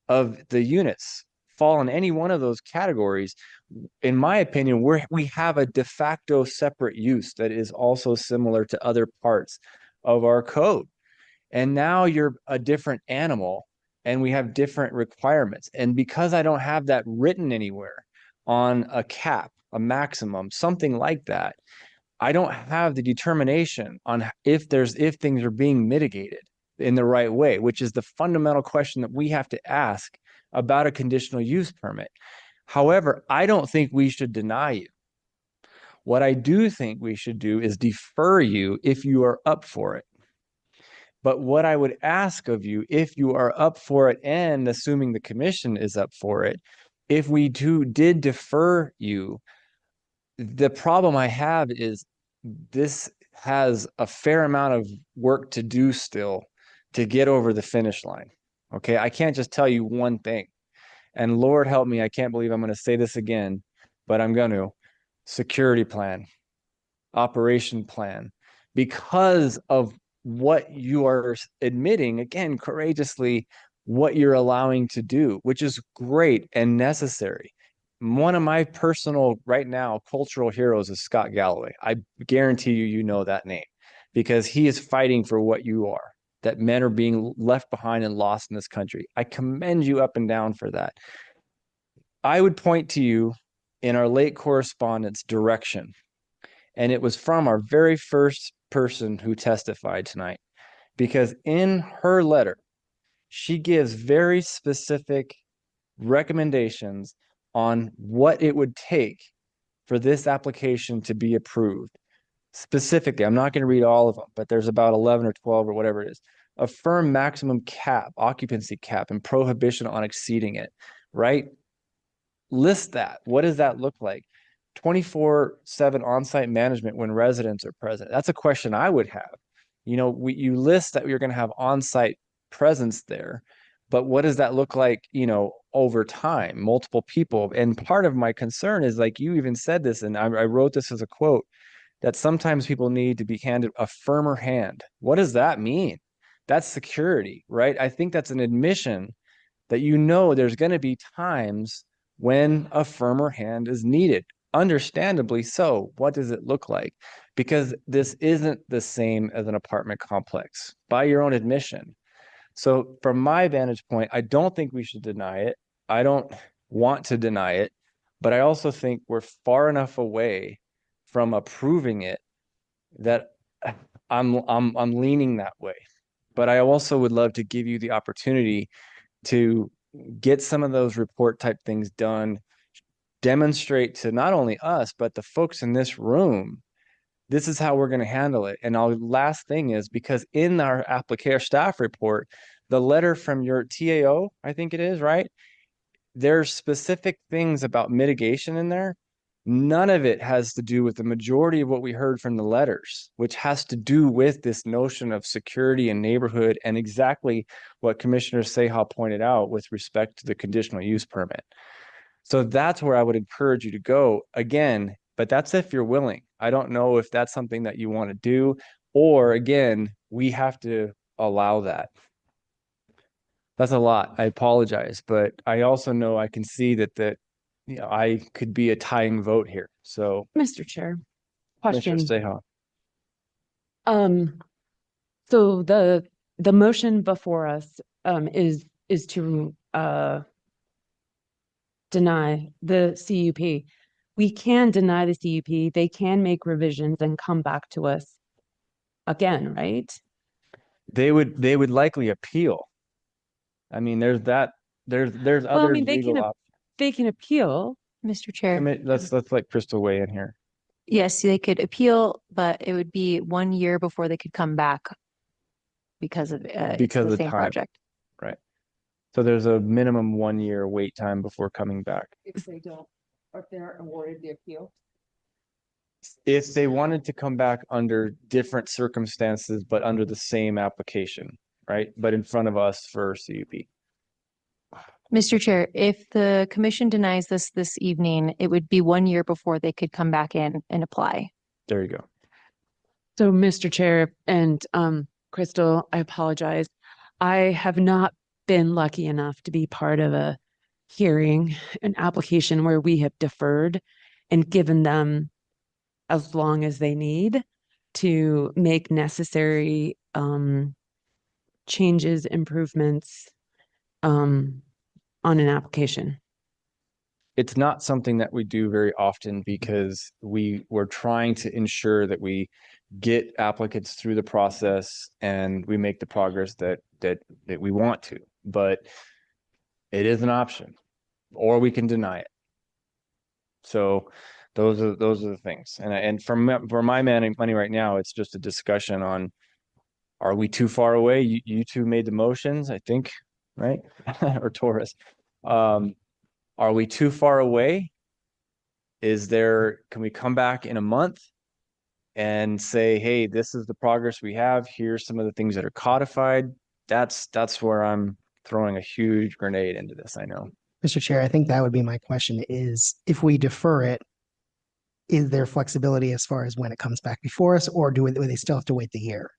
of the units fall in any one of those categories, in my opinion, we have a de facto separate use that is also similar to other parts of our code. And now you're a different animal and we have different requirements. And because I don't have that written anywhere on a cap, a maximum, something like that, I don't have the determination on if things are being mitigated in the right way, which is the fundamental question that we have to ask about a conditional use permit. However, I don't think we should deny you. What I do think we should do is defer you if you are up for it. But what I would ask of you, if you are up for it, and assuming the commission is up for it, if we did defer you, the problem I have is this has a fair amount of work to do still to get over the finish line. Okay, I can't just tell you one thing. And Lord help me, I can't believe I'm going to say this again, but I'm going to. Security plan, operation plan, because of what you are admitting, again, courageously, what you're allowing to do, which is great and necessary. One of my personal, right now, cultural heroes is Scott Galloway. I guarantee you know that name because he is fighting for what you are, that men are being left behind and lost in this country. I commend you up and down for that. I would point to you in our late correspondence direction, and it was from our very first person who testified tonight, because in her letter, she gives very specific recommendations on what it would take for this application to be approved. Specifically, I'm not going to read all of them, but there's about 11 or 12 or whatever it is. A firm maximum cap, occupancy cap, and prohibition on exceeding it, right? List that. What does that look like? 24/7 on-site management when residents are present. That's a question I would have. You list that you're going to have on-site presence there, but what does that look like, over time, multiple people? And part of my concern is, like you even said this, and I wrote this as a quote, that sometimes people need to be handed a firmer hand. What does that mean? That's security, right? I think that's an admission that there's going to be times when a firmer hand is needed. Understandably so. What does it look like? Because this isn't the same as an apartment complex, by your own admission. So from my vantage point, I don't think we should deny it. I don't want to deny it, but I also think we're far enough away from approving it that I'm leaning that way. But I also would love to give you the opportunity to get some of those report type things done, demonstrate to not only us, but the folks in this room, this is how we're going to handle it. And our last thing is, because in our application staff report, the letter from your TAO, I think it is, right? There's specific things about mitigation in there. None of it has to do with the majority of what we heard from the letters, which has to do with this notion of security and neighborhood and exactly what Commissioner Seha pointed out with respect to the conditional use permit. So that's where I would encourage you to go again, but that's if you're willing. I don't know if that's something that you want to do, or again, we have to allow that. That's a lot. I apologize, but I also know I can see that I could be a tying vote here. So, Mr. Chair, Commissioner question. Seha. So the motion before us is to deny the CUP. We can deny the CUP. They can make revisions and come back to us again, right? They would likely appeal. I mean, there's Well, I other mean, legal options. they can appeal. Mr. Chair. Let's let Crystal weigh in here. Yes, they could appeal, but it would be 1 year before they could come back because of it's Because the of same time. project. Right. So there's a minimum 1 year wait time before coming back. If they don't, or if they're awarded the appeal. If they wanted to come back under different circumstances, but under the same application, right? But in front of us for CUP. Mr. Chair, if the commission denies this evening, it would be 1 year before they could come back in and apply. There you go. So, Mr. Chair and Crystal, I apologize. I have not been lucky enough to be part of a hearing, an application where we have deferred and given them as long as they need to make necessary changes, improvements on an application. It's not something that we do very often because we're trying to ensure that we get applicants through the process and we make the progress that we want to. But it is an option, or we can deny it. So those are the things. And for my money right now, it's just a discussion on, are we too far away? You two made the motions, I think, right? Or Taurus. Are we too far away? Can we come back in a month and say, hey, this is the progress we have. Here's some of the things that are codified. That's where I'm throwing a huge grenade into this, I know. Mr. Chair, I think that would be my question is if we defer it, is there flexibility as far as when it comes back before us, or do they still have to wait the year?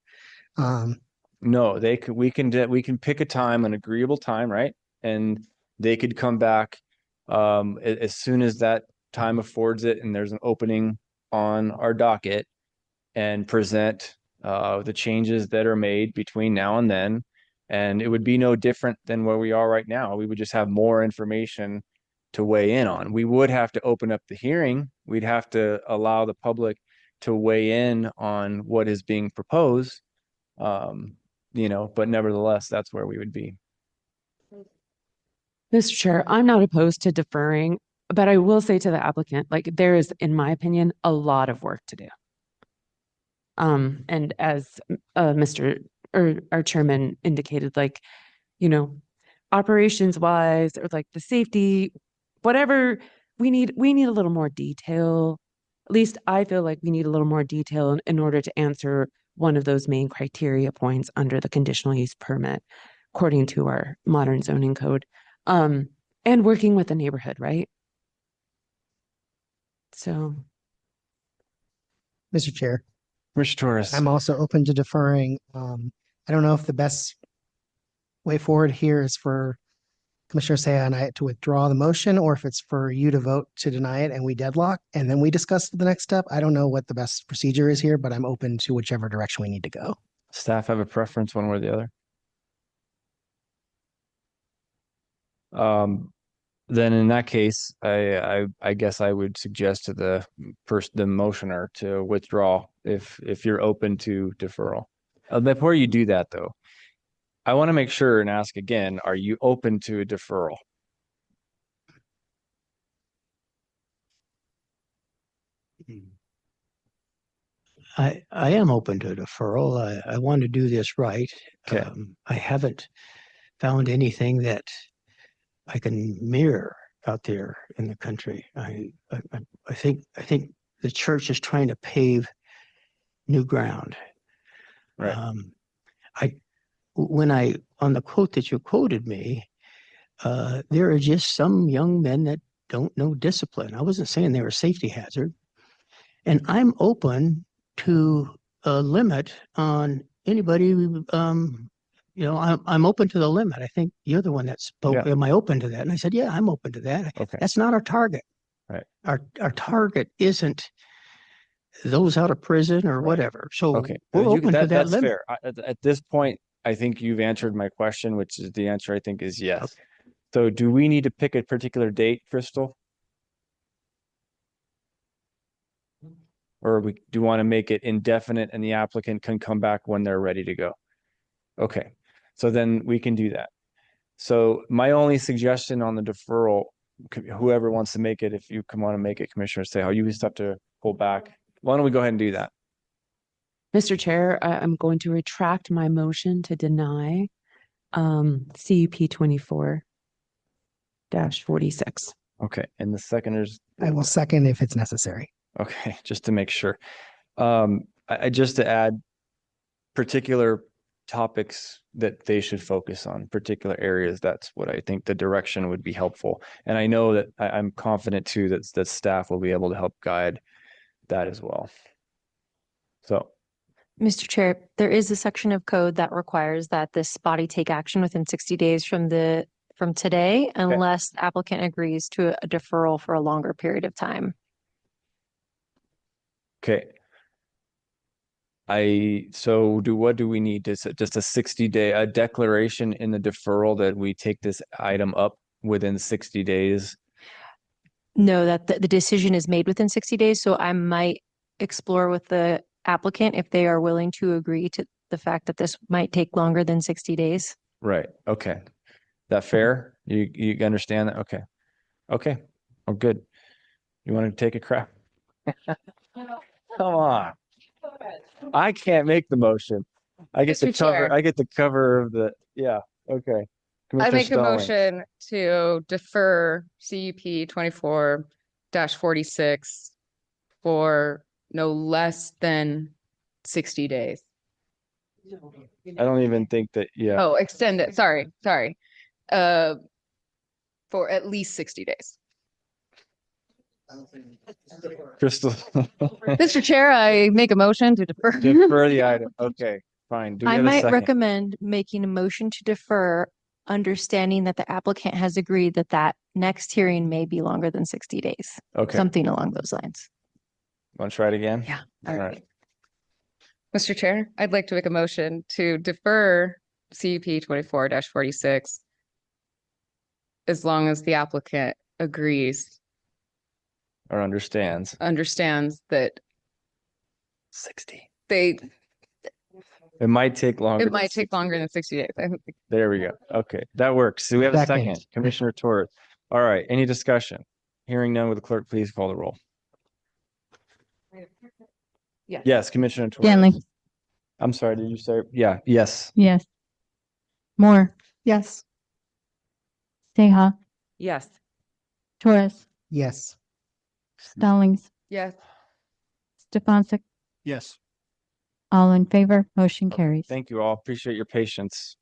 No, we can pick a time, an agreeable time, right? And they could come back as soon as that time affords it and there's an opening on our docket and present the changes that are made between now and then. And it would be no different than where we are right now. We would just have more information to weigh in on. We would have to open up the hearing. We'd have to allow the public to weigh in on what is being proposed. But nevertheless, that's where we would be. Mr. Chair, I'm not opposed to deferring, but I will say to the applicant, like there is, in my opinion, a lot of work to do. And as our chairman indicated, like, operations wise, or like the safety, whatever we need a little more detail. At least I feel like we need a little more detail in order to answer one of those main criteria points under the conditional use permit, according to our modern zoning code. And working with the neighborhood, right? So. Mr. Chair. Mr. Torres. I'm also open to deferring. I don't know if the best way forward here is for Commissioner Seah and I to withdraw the motion, or if it's for you to vote to deny it and we deadlock and then we discuss the next step. I don't know what the best procedure is here, but I'm open to whichever direction we need to go. Staff have a preference one way or the other? Then in that case, I guess I would suggest to the motioner to withdraw if you're open to deferral. Before you do that though, I want to make sure and ask again, are you open to a deferral? I am open to deferral. I want to do this right. Okay. I haven't found anything that I can mirror out there in the country. I think the church is trying to pave new ground. Right. On the quote that you quoted me, there are just some young men that don't know discipline. I wasn't saying they were a safety hazard. And I'm open to a limit on anybody. I'm open to the limit. I think you're the one that spoke. Yeah. Am I open to that? And I said, yeah, I'm open to that. Okay. That's not our target. Right. Our target isn't those out of prison or whatever. So Okay. we're open to that that's limit. fair. At this point, I think you've answered my question, which is the answer I think is yes. So do we need to pick a particular date, Crystal? Or we do want to make it indefinite and the applicant can come back when they're ready to go? Okay, so then we can do that. So my only suggestion on the deferral, whoever wants to make it, if you come on and make it, Commissioner Sejo, you just have to pull back. Why don't we go ahead and do that? Mr. Chair, I'm going to retract my motion to deny CUP 24-46. Okay, and the seconders, I will second if it's necessary. okay, just to make sure. Just to add particular topics that they should focus on, particular areas, that's what I think the direction would be helpful. And I know that I'm confident too that staff will be able to help guide that as well. So, Mr. Chair, there is a section of code that requires that this body take action within 60 days from today, unless the applicant agrees to a deferral for a longer period of time. okay. What do we need? Just a 60-day, a declaration in the deferral that we take this item up within 60 days? No, that the decision is made within 60 days. So I might explore with the applicant if they are willing to agree to the fact that this might take longer than 60 days. Right. Okay. That fair? You understand that? Okay. Okay. Oh, good. You want to take a crack? Come on. I can't make the motion. I get the Mr. cover. Chair. I get the cover of the, yeah. Okay. I Commissioner make a Stallings. motion to defer CUP 24-46 for no less than 60 days. I don't even think that, yeah. Oh, extend it. Sorry. For at least 60 days. Crystal. Mr. Chair, I make a motion to defer. Defer the item. Okay, fine. Do we I have a might second? recommend making a motion to defer, understanding that the applicant has agreed that that next hearing may be longer than 60 days. Okay. Something along those lines. Want to try it again? Yeah. All right. Mr. Chair, I'd like to make a motion to defer CUP 24-46 as long as the applicant agrees, Or understands. understands that 60. It might take longer. might take longer than 60 days. I think There we go. Okay, that works. So we have a Second. second. Commissioner Torres. All right, any discussion? Hearing none, would the clerk please call the roll? Yes, Commissioner Torres. Stanley. I'm sorry, did you say? Yeah, yes. Yes. Moore. Yes. Seha. Yes. Torres. Yes. Stallings. yes. Yes. All in favor, motion carries. Thank you all. Appreciate your patience.